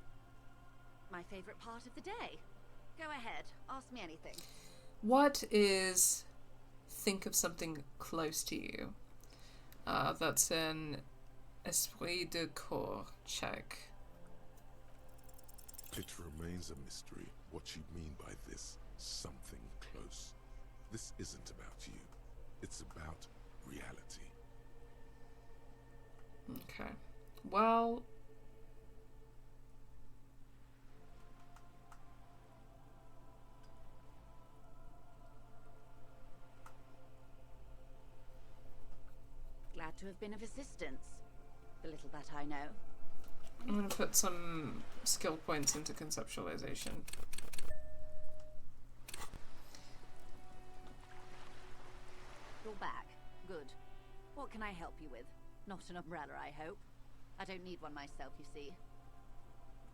My favorite part of the day. Go ahead, ask me anything. What is think of something close to you? That's an Esprit de corps check. It remains a mystery what you mean by this something close. This isn't about you. It's about reality. Okay. Well... Glad to have been of assistance. The little that I know. I'm going to put some skill points into conceptualization. You're back. Good. What can I help you with? Not an umbrella, I hope. I don't need one myself, you see.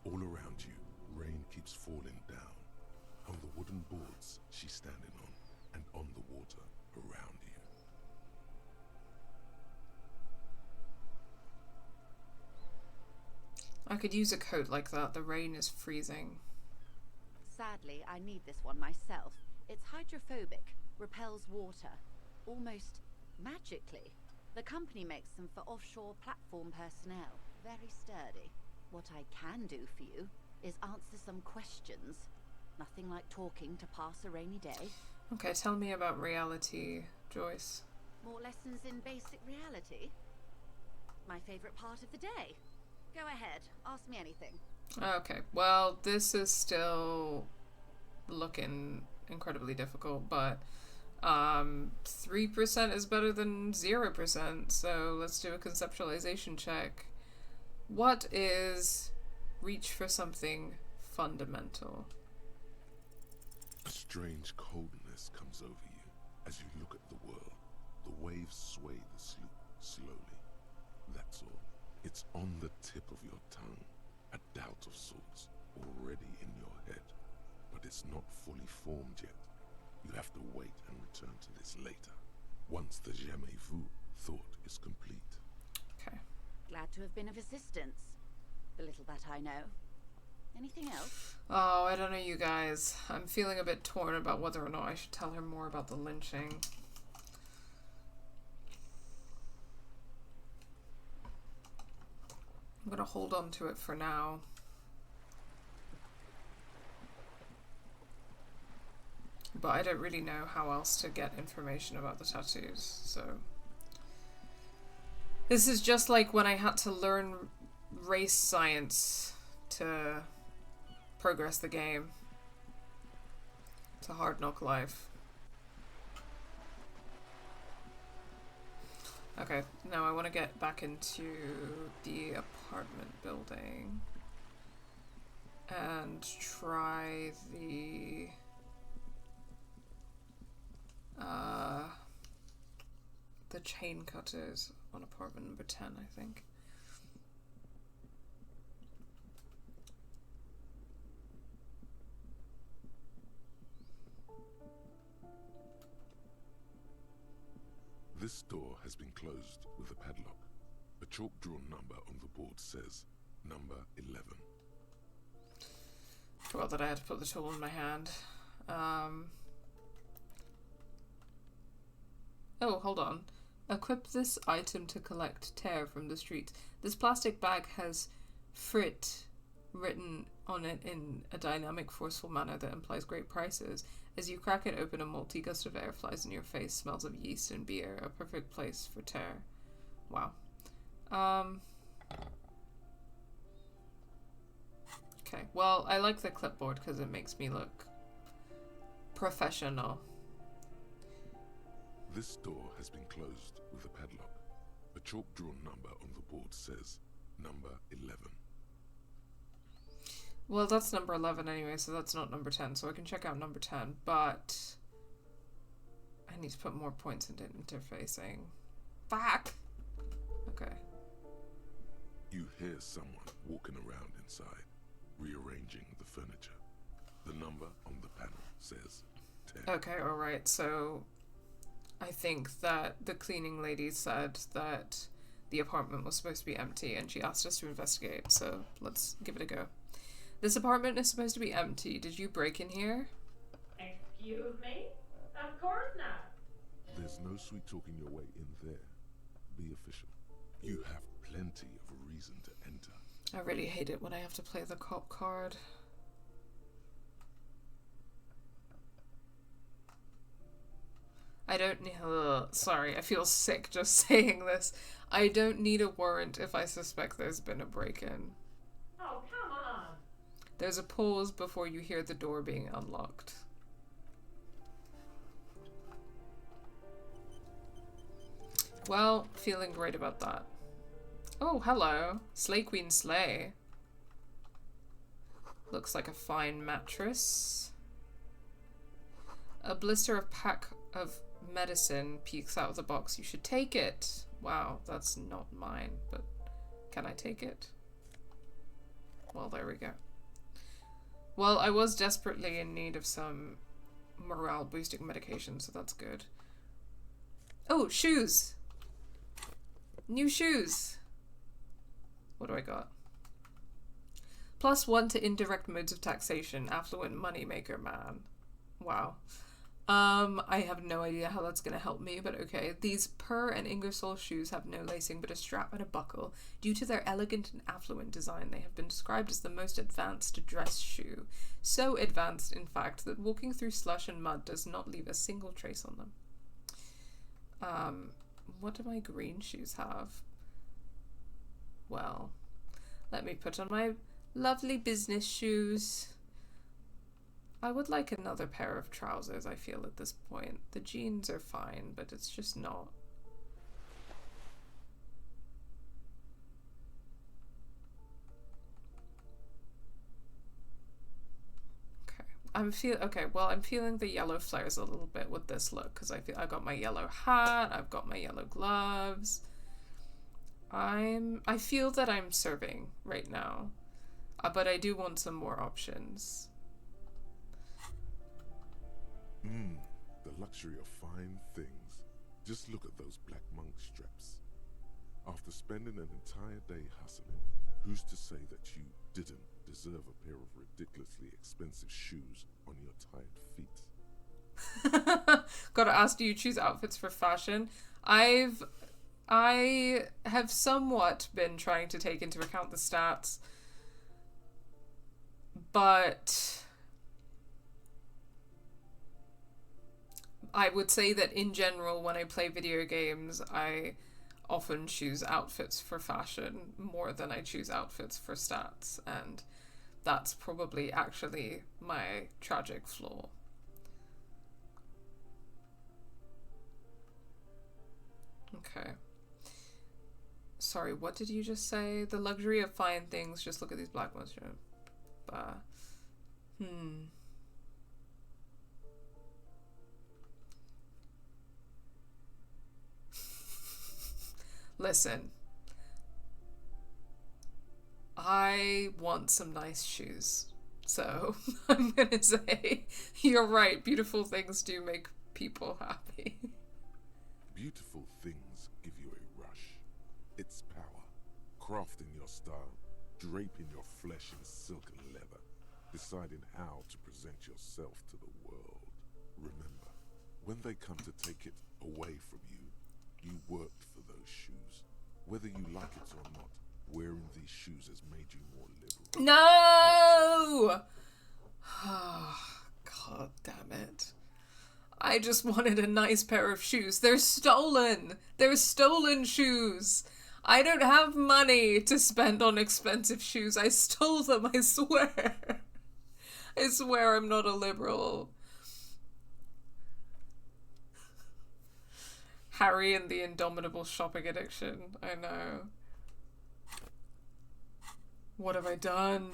All around you, rain keeps falling down. On the wooden boards she's standing on, and on the water around you. I could use a coat like that. The rain is freezing. Sadly, I need this one myself. It's hydrophobic, repels water, almost magically. The company makes them for offshore platform personnel. Very sturdy. What I can do for you is answer some questions. Nothing like talking to pass a rainy day. Okay, tell me about reality, Joyce. More lessons in basic reality? My favorite part of the day. Go ahead, ask me anything. Okay, well, this is still looking incredibly difficult, but 3% is better than 0%, so let's do a conceptualization check. What is reach for something fundamental? A strange coldness comes over you as you look at the world. The waves sway the sloop slowly. That's all. It's on the tip of your tongue. A doubt of sorts already in your head. But it's not fully formed yet. You have to wait and return to this later. Once the jamais vu thought is complete. Okay. Glad to have been of assistance. The little that I know. Anything else? Oh, I don't know, you guys. I'm feeling a bit torn about whether or not I should tell her more about the lynching. I'm gonna hold on to it for now. But I don't really know how else to get information about the tattoos, so... This is just like when I had to learn race science to progress the game. It's a hard knock life. Okay, now I want to get back into the apartment building and try the chain cutters on apartment number 10, I think. This door has been closed with a padlock. A chalk-drawn number on the board says number 11. Forgot that I had to put the tool in my hand. Oh, hold on. Equip this item to collect tear from the streets. This plastic bag has frit written on it in a dynamic, forceful manner that implies great prices. As you crack it open, a multi gust of air flies in your face, smells of yeast and beer, a perfect place for tear. Wow. Okay, well, I like the clipboard because it makes me look professional. This door has been closed with a padlock. A chalk-drawn number on the board says number 11. Well, that's number 11 anyway, so that's not number 10, so I can check out number 10, but I need to put more points into interfacing. Fuck! Okay. You hear someone walking around inside, rearranging the furniture. The number on the panel says 10. Okay, alright, so I think that the cleaning lady said that the apartment was supposed to be empty and she asked us to investigate, so let's give it a go. This apartment is supposed to be empty. Did you break in here? Excuse me? Of course not. There's no sweet talking your way in there. Be official. You have plenty of reason to enter. I really hate it when I have to play the cop card. I don't need... sorry, I feel sick just saying this. I don't need a warrant if I suspect there's been a break-in. Oh, come on. There's a pause before you hear the door being unlocked. Well, feeling great about that. Oh, hello. Slay Queen Slay. Looks like a fine mattress. A blister of pack of medicine peeks out of the box. You should take it. Wow, that's not mine, but can I take it? Well, there we go. Well, I was desperately in need of some morale boosting medication, so that's good. Oh, shoes! New shoes! What do I got? +1 to indirect modes of taxation. Affluent moneymaker man. Wow. I have no idea how that's going to help me, but okay. These Per and Ingersoll shoes have no lacing but a strap and a buckle. Due to their elegant and affluent design, they have been described as the most advanced dress shoe. So advanced, in fact, that walking through slush and mud does not leave a single trace on them. What do my green shoes have? Well, let me put on my lovely business shoes. I would like another pair of trousers, I feel, at this point. The jeans are fine, but it's just not. I'm feeling the yellow flares a little bit with this look because I got my yellow hat, I've got my yellow gloves. I feel that I'm serving right now, but I do want some more options. The luxury of fine things. Just look at those black monk straps. After spending an entire day hustling, who's to say that you didn't deserve a pair of ridiculously expensive shoes on your tired feet? Gotta ask, do you choose outfits for fashion? I have somewhat been trying to take into account the stats, but I would say that in general, when I play video games, I often choose outfits for fashion more than I choose outfits for stats, and that's probably actually my tragic flaw. Okay. Sorry, what did you just say? The luxury of fine things, just look at these black ones. Listen, I want some nice shoes, so I'm gonna say you're right. Beautiful things do make people happy. Beautiful things give you a rush. It's power, crafting your style, draping your flesh in silk and leather, deciding how to present yourself to the world. Remember, when they come to take it away from you, you worked for those shoes. Whether you like it or not, wearing these shoes has made you more liberal. No! God damn it. I just wanted a nice pair of shoes. They're stolen! They're stolen shoes! I don't have money to spend on expensive shoes. I stole them, I swear. I swear I'm not a liberal. Harry and the indomitable shopping addiction. I know. What have I done?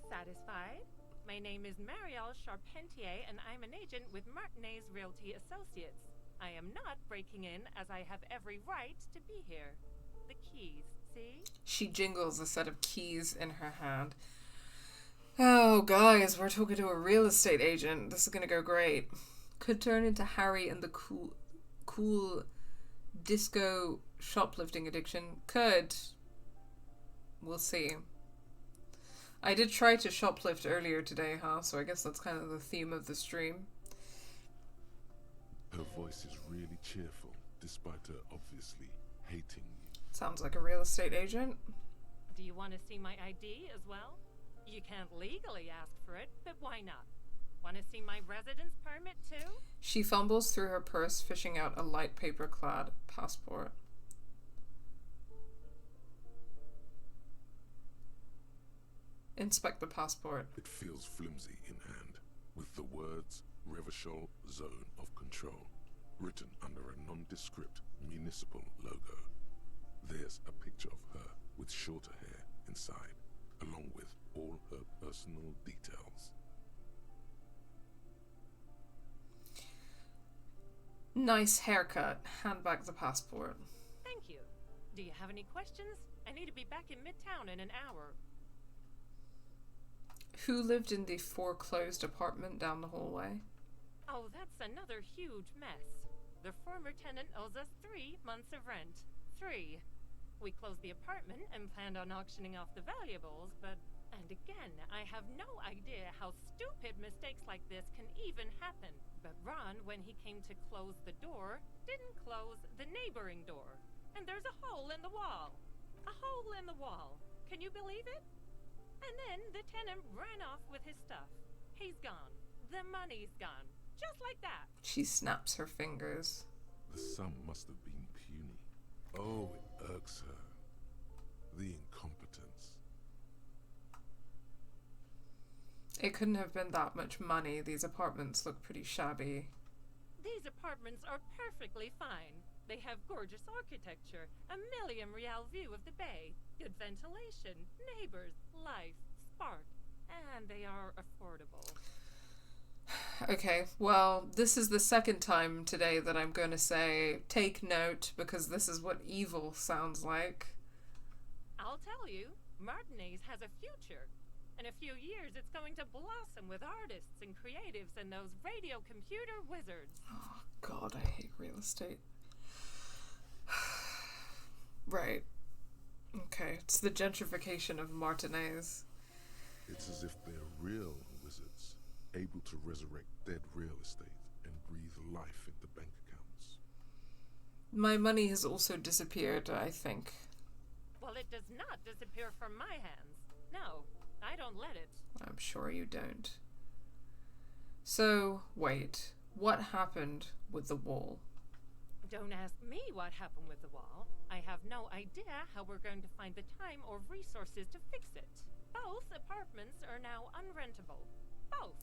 Satisfied? My name is Marielle Charpentier, and I'm an agent with Martinez Realty Associates. I am not breaking in, as I have every right to be here. The keys, see? She jingles a set of keys in her hand. Oh, guys, we're talking to a real estate agent. This is gonna go great. Could turn into Harry and the cool disco shoplifting addiction. Could. We'll see. I did try to shoplift earlier today, so I guess that's kind of the theme of the stream. Her voice is really cheerful, despite her obviously hating you. Sounds like a real estate agent. Do you want to see my ID as well? You can't legally ask for it, but why not? Want to see my residence permit too? She fumbles through her purse, fishing out a light paper-clad passport. Inspect the passport. It feels flimsy in hand, with the words Revachol Zone of Control written under a nondescript municipal logo. There's a picture of her with shorter hair inside, along with all her personal details. Nice haircut. Hand back the passport. Thank you. Do you have any questions? I need to be back in Midtown in an hour. Who lived in the foreclosed apartment down the hallway? Oh, that's another huge mess. The former tenant owes us 3 months of rent. 3. We closed the apartment and planned on auctioning off the valuables, but... And again, I have no idea how stupid mistakes like this can even happen. But Ron, when he came to close the door, didn't close the neighboring door. And there's a hole in the wall. A hole in the wall. Can you believe it? And then the tenant ran off with his stuff. He's gone. The money's gone. Just like that. She snaps her fingers. The sum must have been puny. Oh, it irks her. The incompetence. It couldn't have been that much money. These apartments look pretty shabby. These apartments are perfectly fine. They have gorgeous architecture, a million-real view of the bay, good ventilation, neighbors, life, spark, and they are affordable. Okay, well, this is the second time today that I'm going to say, take note, because this is what evil sounds like. I'll tell you, Martinez has a future. In a few years, it's going to blossom with artists and creatives and those radio computer wizards. Oh, God, I hate real estate. Right. Okay, it's the gentrification of Martinez. It's as if they're real wizards, able to resurrect dead real estate and breathe life into bank accounts. My money has also disappeared, I think. Well, it does not disappear from my hands. No, I don't let it. I'm sure you don't. So, wait. What happened with the wall? Don't ask me what happened with the wall. I have no idea how we're going to find the time or resources to fix it. Both apartments are now unrentable. Both.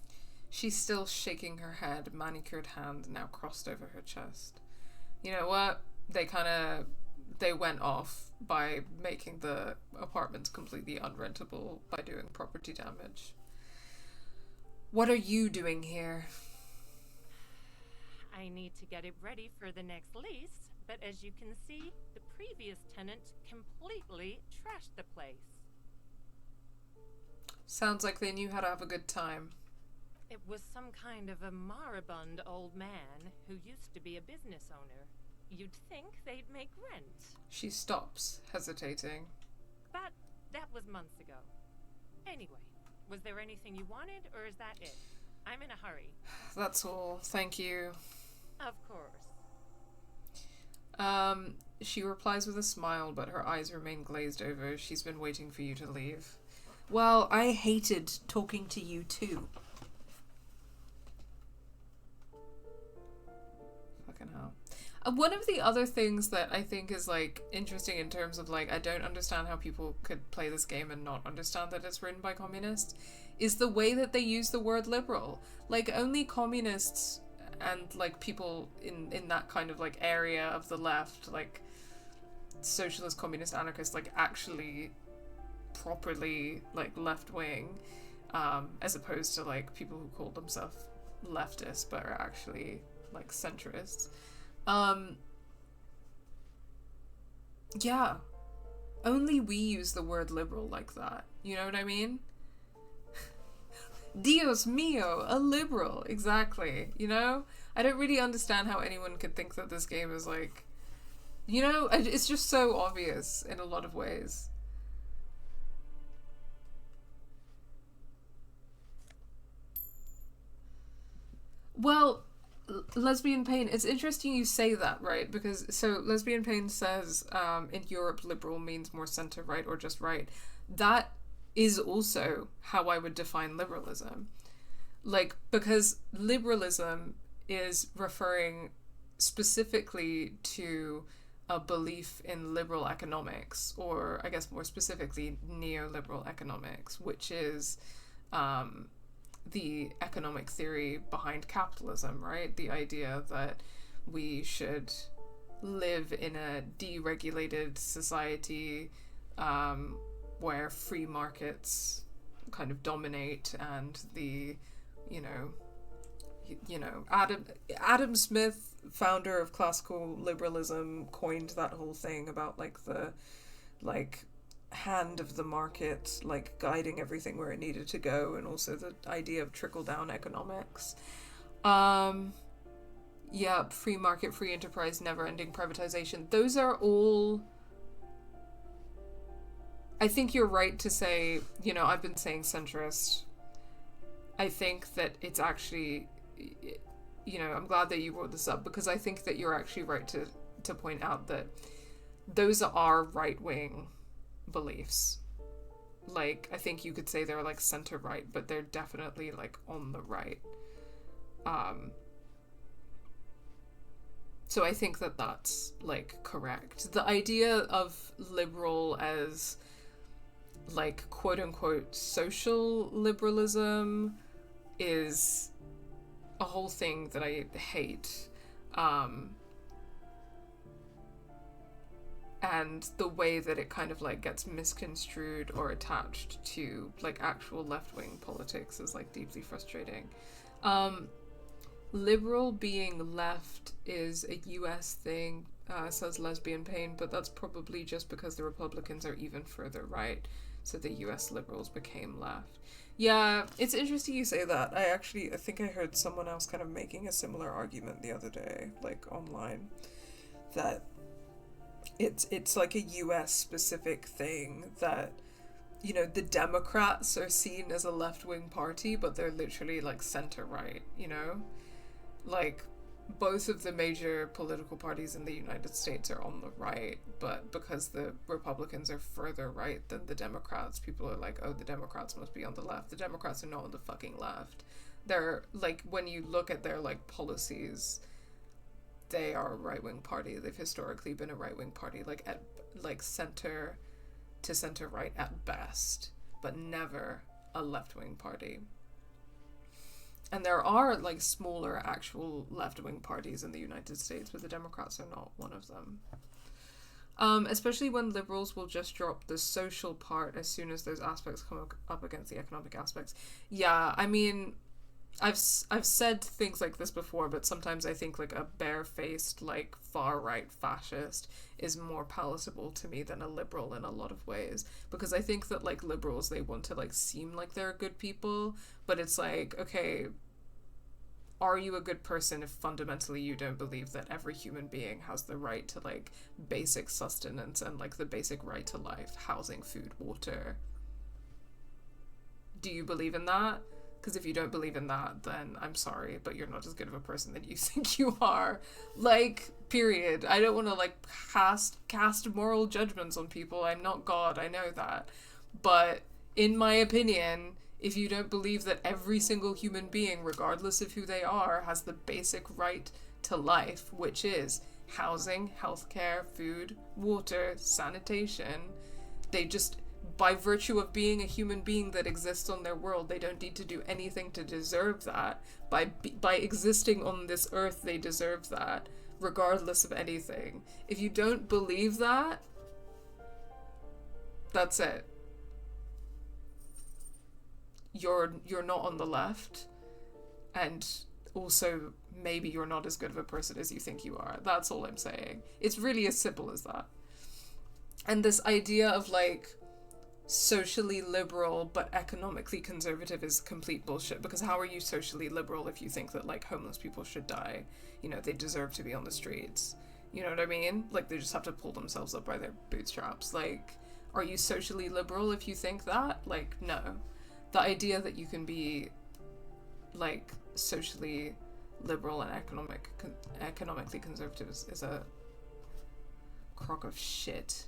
She's still shaking her head, manicured hand now crossed over her chest. You know what? They went off by making the apartments completely unrentable by doing property damage. What are you doing here? I need to get it ready for the next lease, but as you can see, the previous tenant completely trashed the place. Sounds like they knew how to have a good time. It was some kind of a moribund old man who used to be a business owner. You'd think they'd make rent. She stops, hesitating. But that was months ago. Anyway, was there anything you wanted, or is that it? I'm in a hurry. That's all. Thank you. Of course. She replies with a smile, but her eyes remain glazed over. She's been waiting for you to leave. Well, I hated talking to you too. Fucking hell. One of the other things that I think is, like, interesting in terms of, like, I don't understand how people could play this game and not understand that it's written by communists, is the way that they use the word liberal. Like, only communists and, like, people in that kind of, like, area of the left, like, socialist, communist, anarchist, like, actually properly, like, left-wing, as opposed to, like, people who call themselves leftists but are actually, like, centrists. Yeah. Only we use the word liberal like that. You know what I mean? Dios mío, a liberal. Exactly. You know? I don't really understand how anyone could think that this game is, like, You know, it's just so obvious in a lot of ways. Well, lesbian pain, it's interesting you say that, right? Because, so, lesbian pain says, in Europe, liberal means more center-right or just right. That is also how I would define liberalism. Like, because liberalism is referring specifically to a belief in liberal economics, or I guess more specifically neoliberal economics, which is the economic theory behind capitalism, right? The idea that we should live in a deregulated society where free markets kind of dominate, and the, you know, Adam Smith, founder of classical liberalism, coined that whole thing about like the hand of the market like guiding everything where it needed to go, and also the idea of trickle down economics. Free market, free enterprise, never ending privatization. Those are all, I think you're right to say, you know, I've been saying centrist. I think that it's actually, you know, I'm glad that you brought this up, because I think that you're actually right to point out that those are right-wing beliefs. Like, I think you could say they're like center-right, but they're definitely like on the right. So I think that that's like correct. The idea of liberal as like quote-unquote social liberalism is a whole thing that I hate. And the way that it kind of like gets misconstrued or attached to like actual left-wing politics is like deeply frustrating. Liberal being left is a US thing, says Lesbian Pain, but that's probably just because the Republicans are even further right, so the US liberals became left. Yeah, it's interesting you say that. I think I heard someone else kind of making a similar argument the other day, like online, that it's like a US specific thing, that, you know, the Democrats are seen as a left-wing party, but they're literally like center-right, you know? Like, both of the major political parties in the United States are on the right, but because the Republicans are further right than the Democrats, people are like, oh, the Democrats must be on the left. The Democrats are not on the fucking left. They're, like, when you look at their, like, policies, they are a right-wing party. They've historically been a right-wing party, like, at, like, center to center-right at best, but never a left-wing party. And there are, like, smaller actual left-wing parties in the United States, but the Democrats are not one of them. Especially when liberals will just drop the social part as soon as those aspects come up against the economic aspects. Yeah, I mean, I've said things like this before, but sometimes I think, like, a barefaced, like, far-right fascist is more palatable to me than a liberal in a lot of ways. Because I think that, like, liberals, they want to, like, seem like they're good people, but it's like, okay, are you a good person if fundamentally you don't believe that every human being has the right to, like, basic sustenance and, like, the basic right to life, housing, food, water? Do you believe in that? Because if you don't believe in that, then I'm sorry, but you're not as good of a person than you think you are. Like, period. I don't want to, like, cast moral judgments on people. I'm not God, I know that. But in my opinion, if you don't believe that every single human being, regardless of who they are, has the basic right to life, which is housing, healthcare, food, water, sanitation, they just, by virtue of being a human being that exists on their world, they don't need to do anything to deserve that. By existing on this earth, they deserve that, regardless of anything. If you don't believe that, that's it. You're not on the left, and also maybe you're not as good of a person as you think you are. That's all I'm saying. It's really as simple as that. And this idea of, like, socially liberal but economically conservative is complete bullshit, because how are you socially liberal if you think that, like, homeless people should die? You know, they deserve to be on the streets. You know what I mean? Like, they just have to pull themselves up by their bootstraps. Like, are you socially liberal if you think that? Like, no. The idea that you can be, like, socially liberal and economically conservative is a crock of shit.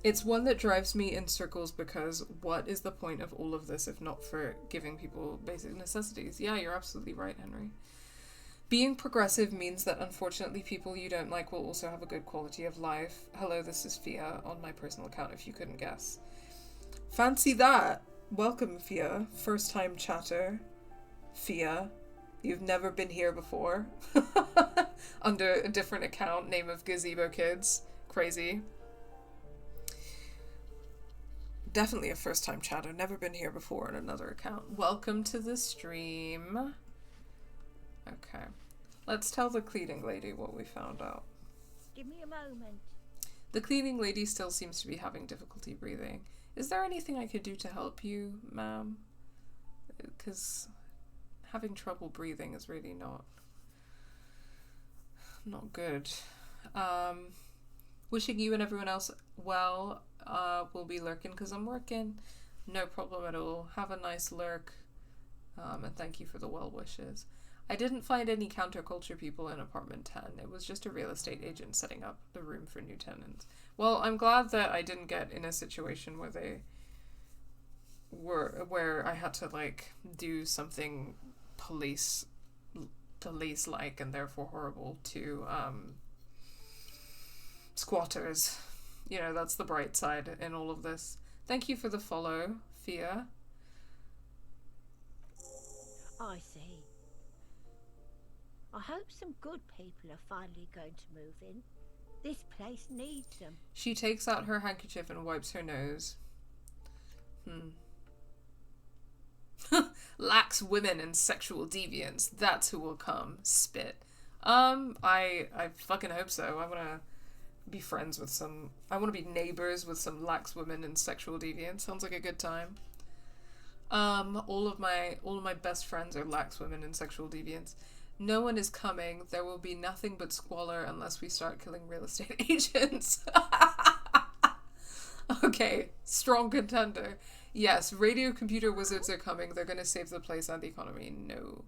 It's one that drives me in circles because what is the point of all of this if not for giving people basic necessities? Yeah, you're absolutely right, Henry. Being progressive means that unfortunately people you don't like will also have a good quality of life. Hello, this is Fia on my personal account if you couldn't guess. Fancy that! Welcome, Fia. First time chatter. Fia. You've never been here before. Under a different account, name of Gazebo Kids. Crazy. Definitely a first time chatter. Never been here before on another account. Welcome to the stream. Okay. Let's tell the cleaning lady what we found out. Give me a moment. The cleaning lady still seems to be having difficulty breathing. Is there anything I could do to help you, ma'am? Because having trouble breathing is really not good. Wishing you and everyone else well. Will be lurking because I'm working. No problem at all. Have a nice lurk. And thank you for the well wishes. I didn't find any counterculture people in apartment 10. It was just a real estate agent setting up the room for new tenants. Well, I'm glad that I didn't get in a situation where I had to like do something police-like and therefore horrible to squatters. You know, that's the bright side in all of this. Thank you for the follow, Fia. I see. I hope some good people are finally going to move in. This place needs them. She takes out her handkerchief and wipes her nose. Lax women and sexual deviants. That's who will come. Spit. I fucking hope so. I wanna be friends with some. I want to be neighbors with some lax women and sexual deviants. Sounds like a good time. All of my best friends are lax women and sexual deviants. No one is coming. There will be nothing but squalor unless we start killing real estate agents. Okay, strong contender. Yes, radio computer wizards are coming. They're gonna save the place and the economy. No.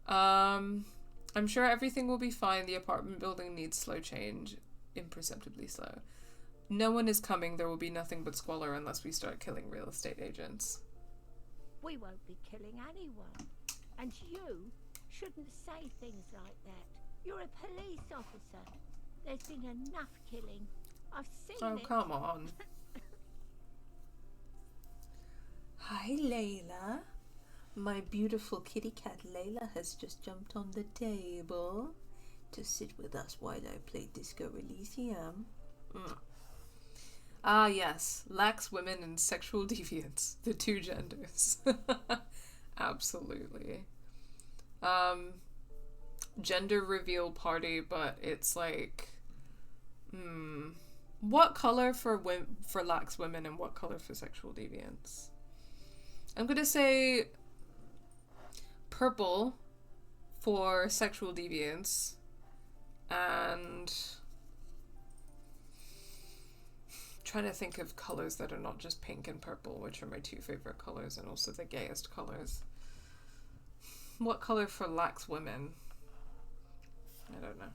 I'm sure everything will be fine. The apartment building needs slow change. Imperceptibly slow. No one is coming. There will be nothing but squalor unless we start killing real estate agents. We won't be killing anyone. And you shouldn't say things like that. You're a police officer. There's been enough killing. I've seen it. Oh, come on. Hi, Layla. My beautiful kitty cat Layla has just jumped on the table to sit with us while I play Disco Elysium. Ah, yes. Lax women and sexual deviants. The two genders. Absolutely. Gender reveal party, but it's like... What color for lax women and what color for sexual deviants? I'm gonna say purple for sexual deviants and trying to think of colors that are not just pink and purple, which are my two favorite colors and also the gayest colors. What color for lax women? I don't know.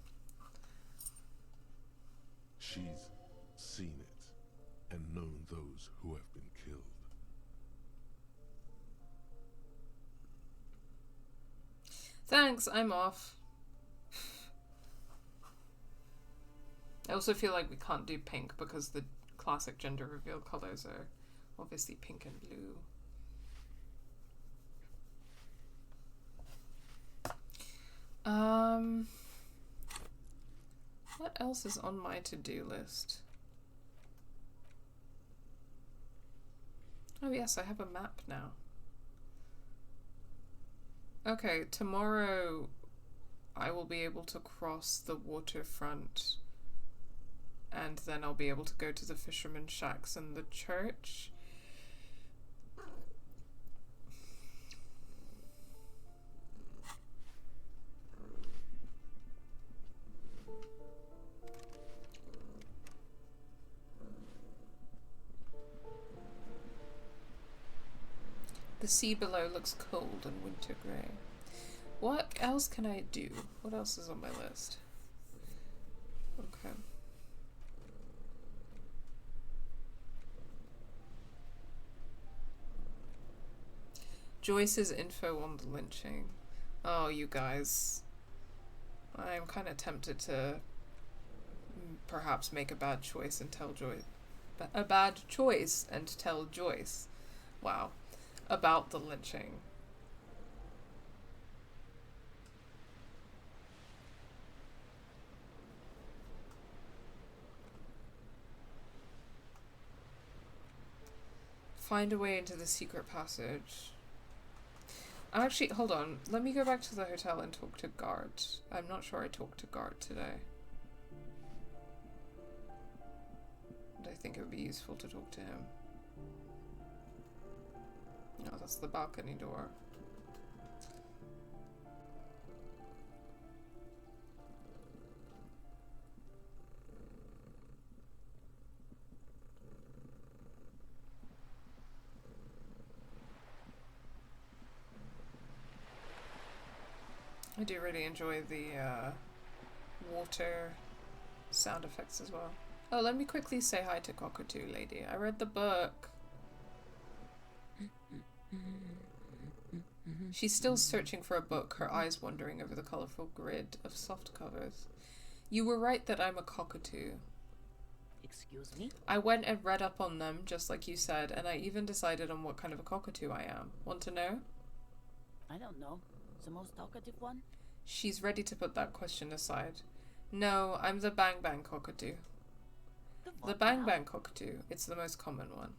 She's seen it and known those who have been killed. Thanks, I'm off. I also feel like we can't do pink because the classic gender reveal colors are obviously pink and blue. What else is on my to-do list? Oh yes, I have a map now. Okay, tomorrow I will be able to cross the waterfront and then I'll be able to go to the fisherman's shacks and the church. The sea below looks cold and winter grey. What else can I do? What else is on my list? Okay. Joyce's info on the lynching. Oh, you guys. I'm kind of tempted to perhaps make a bad choice and tell Joyce. A bad choice and tell Joyce. Wow. About the lynching. Find a way into the secret passage. Actually, hold on. Let me go back to the hotel and talk to Gart. I'm not sure I talked to Gart today. And I think it would be useful to talk to him. No, that's the balcony door. I do really enjoy the water sound effects as well. Oh, let me quickly say hi to Cockatoo Lady. I read the book. She's still searching for a book, her eyes wandering over the colourful grid of soft covers. You were right that I'm a cockatoo. Excuse me? I went and read up on them, just like you said, and I even decided on what kind of a cockatoo I am. Want to know? I don't know. The most talkative one? She's ready to put that question aside. No, I'm the Bang Bang cockatoo. The Bang Bang cockatoo. It's the most common one.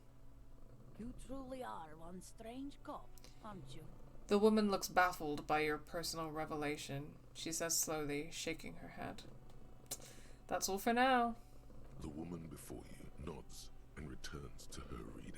You truly are one strange cop, aren't you? The woman looks baffled by your personal revelation. She says slowly, shaking her head. That's all for now. The woman before you nods and returns to her reading.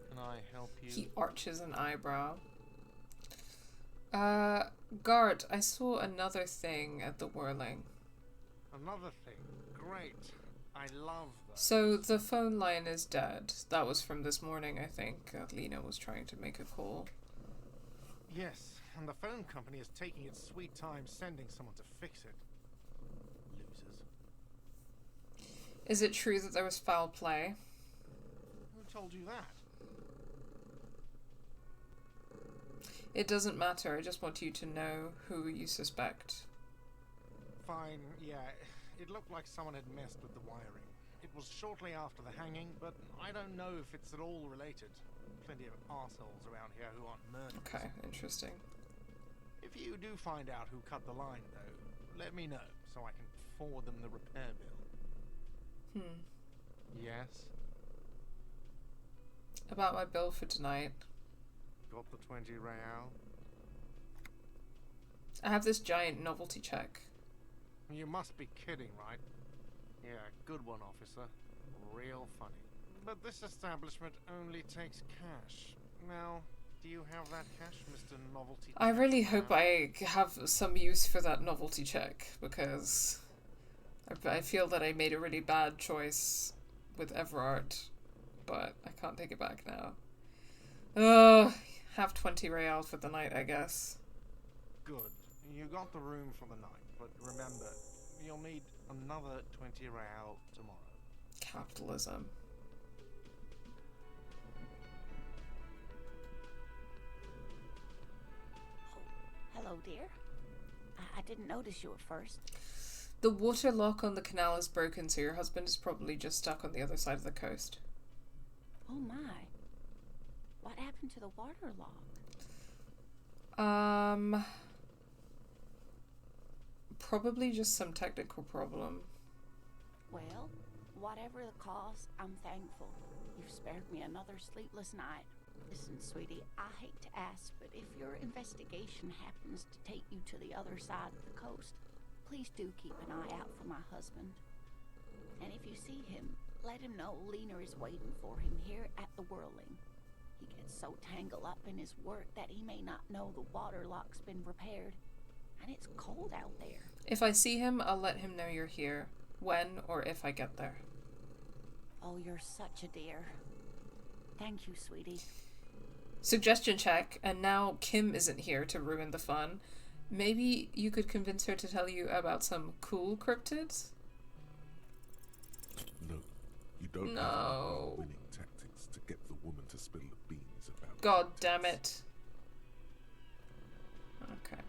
Can I help you? He arches an eyebrow. Gart, I saw another thing at the whirling. Another thing. Great. I love that. So the phone line is dead. That was from this morning, I think. Lena was trying to make a call. Yes, and the phone company is taking its sweet time sending someone to fix it. Losers. Is it true that there was foul play? Who told you that? It doesn't matter. I just want you to know who you suspect. Fine, yeah. It looked like someone had messed with the wiring. It was shortly after the hanging, but I don't know if it's at all related. Plenty of arseholes around here who aren't murderers. Okay, interesting. If you do find out who cut the line, though, let me know so I can forward them the repair bill. Yes? About my bill for tonight. Got the 20 real? I have this giant novelty check. You must be kidding, right? Yeah, good one, officer. Real funny. But this establishment only takes cash. Now, do you have that cash, Mr. Novelty Check? I really hope I have some use for that novelty check, because I feel that I made a really bad choice with Everard, but I can't take it back now. Have 20 real for the night, I guess. Good. You got the room for the night, but remember, you'll need another 20 real tomorrow. Capitalism. Hello, dear. I didn't notice you at first. The water lock on the canal is broken, so your husband is probably just stuck on the other side of the coast. Oh my. What happened to the water lock? Probably just some technical problem. Well, whatever the cause, I'm thankful. You've spared me another sleepless night. Listen, sweetie, I hate to ask, but if your investigation happens to take you to the other side of the coast, please do keep an eye out for my husband. And if you see him, let him know Lena is waiting for him here at the Whirling. He gets so tangled up in his work that he may not know the water lock's been repaired. And it's cold out there. If I see him, I'll let him know you're here. When or if I get there. Oh, you're such a dear. Thank you, sweetie. Suggestion check, and now Kim isn't here to ruin the fun. Maybe you could convince her to tell you about some cool cryptids? No, you don't have any winning tactics to get the woman to spill the beans about God damn it. Okay.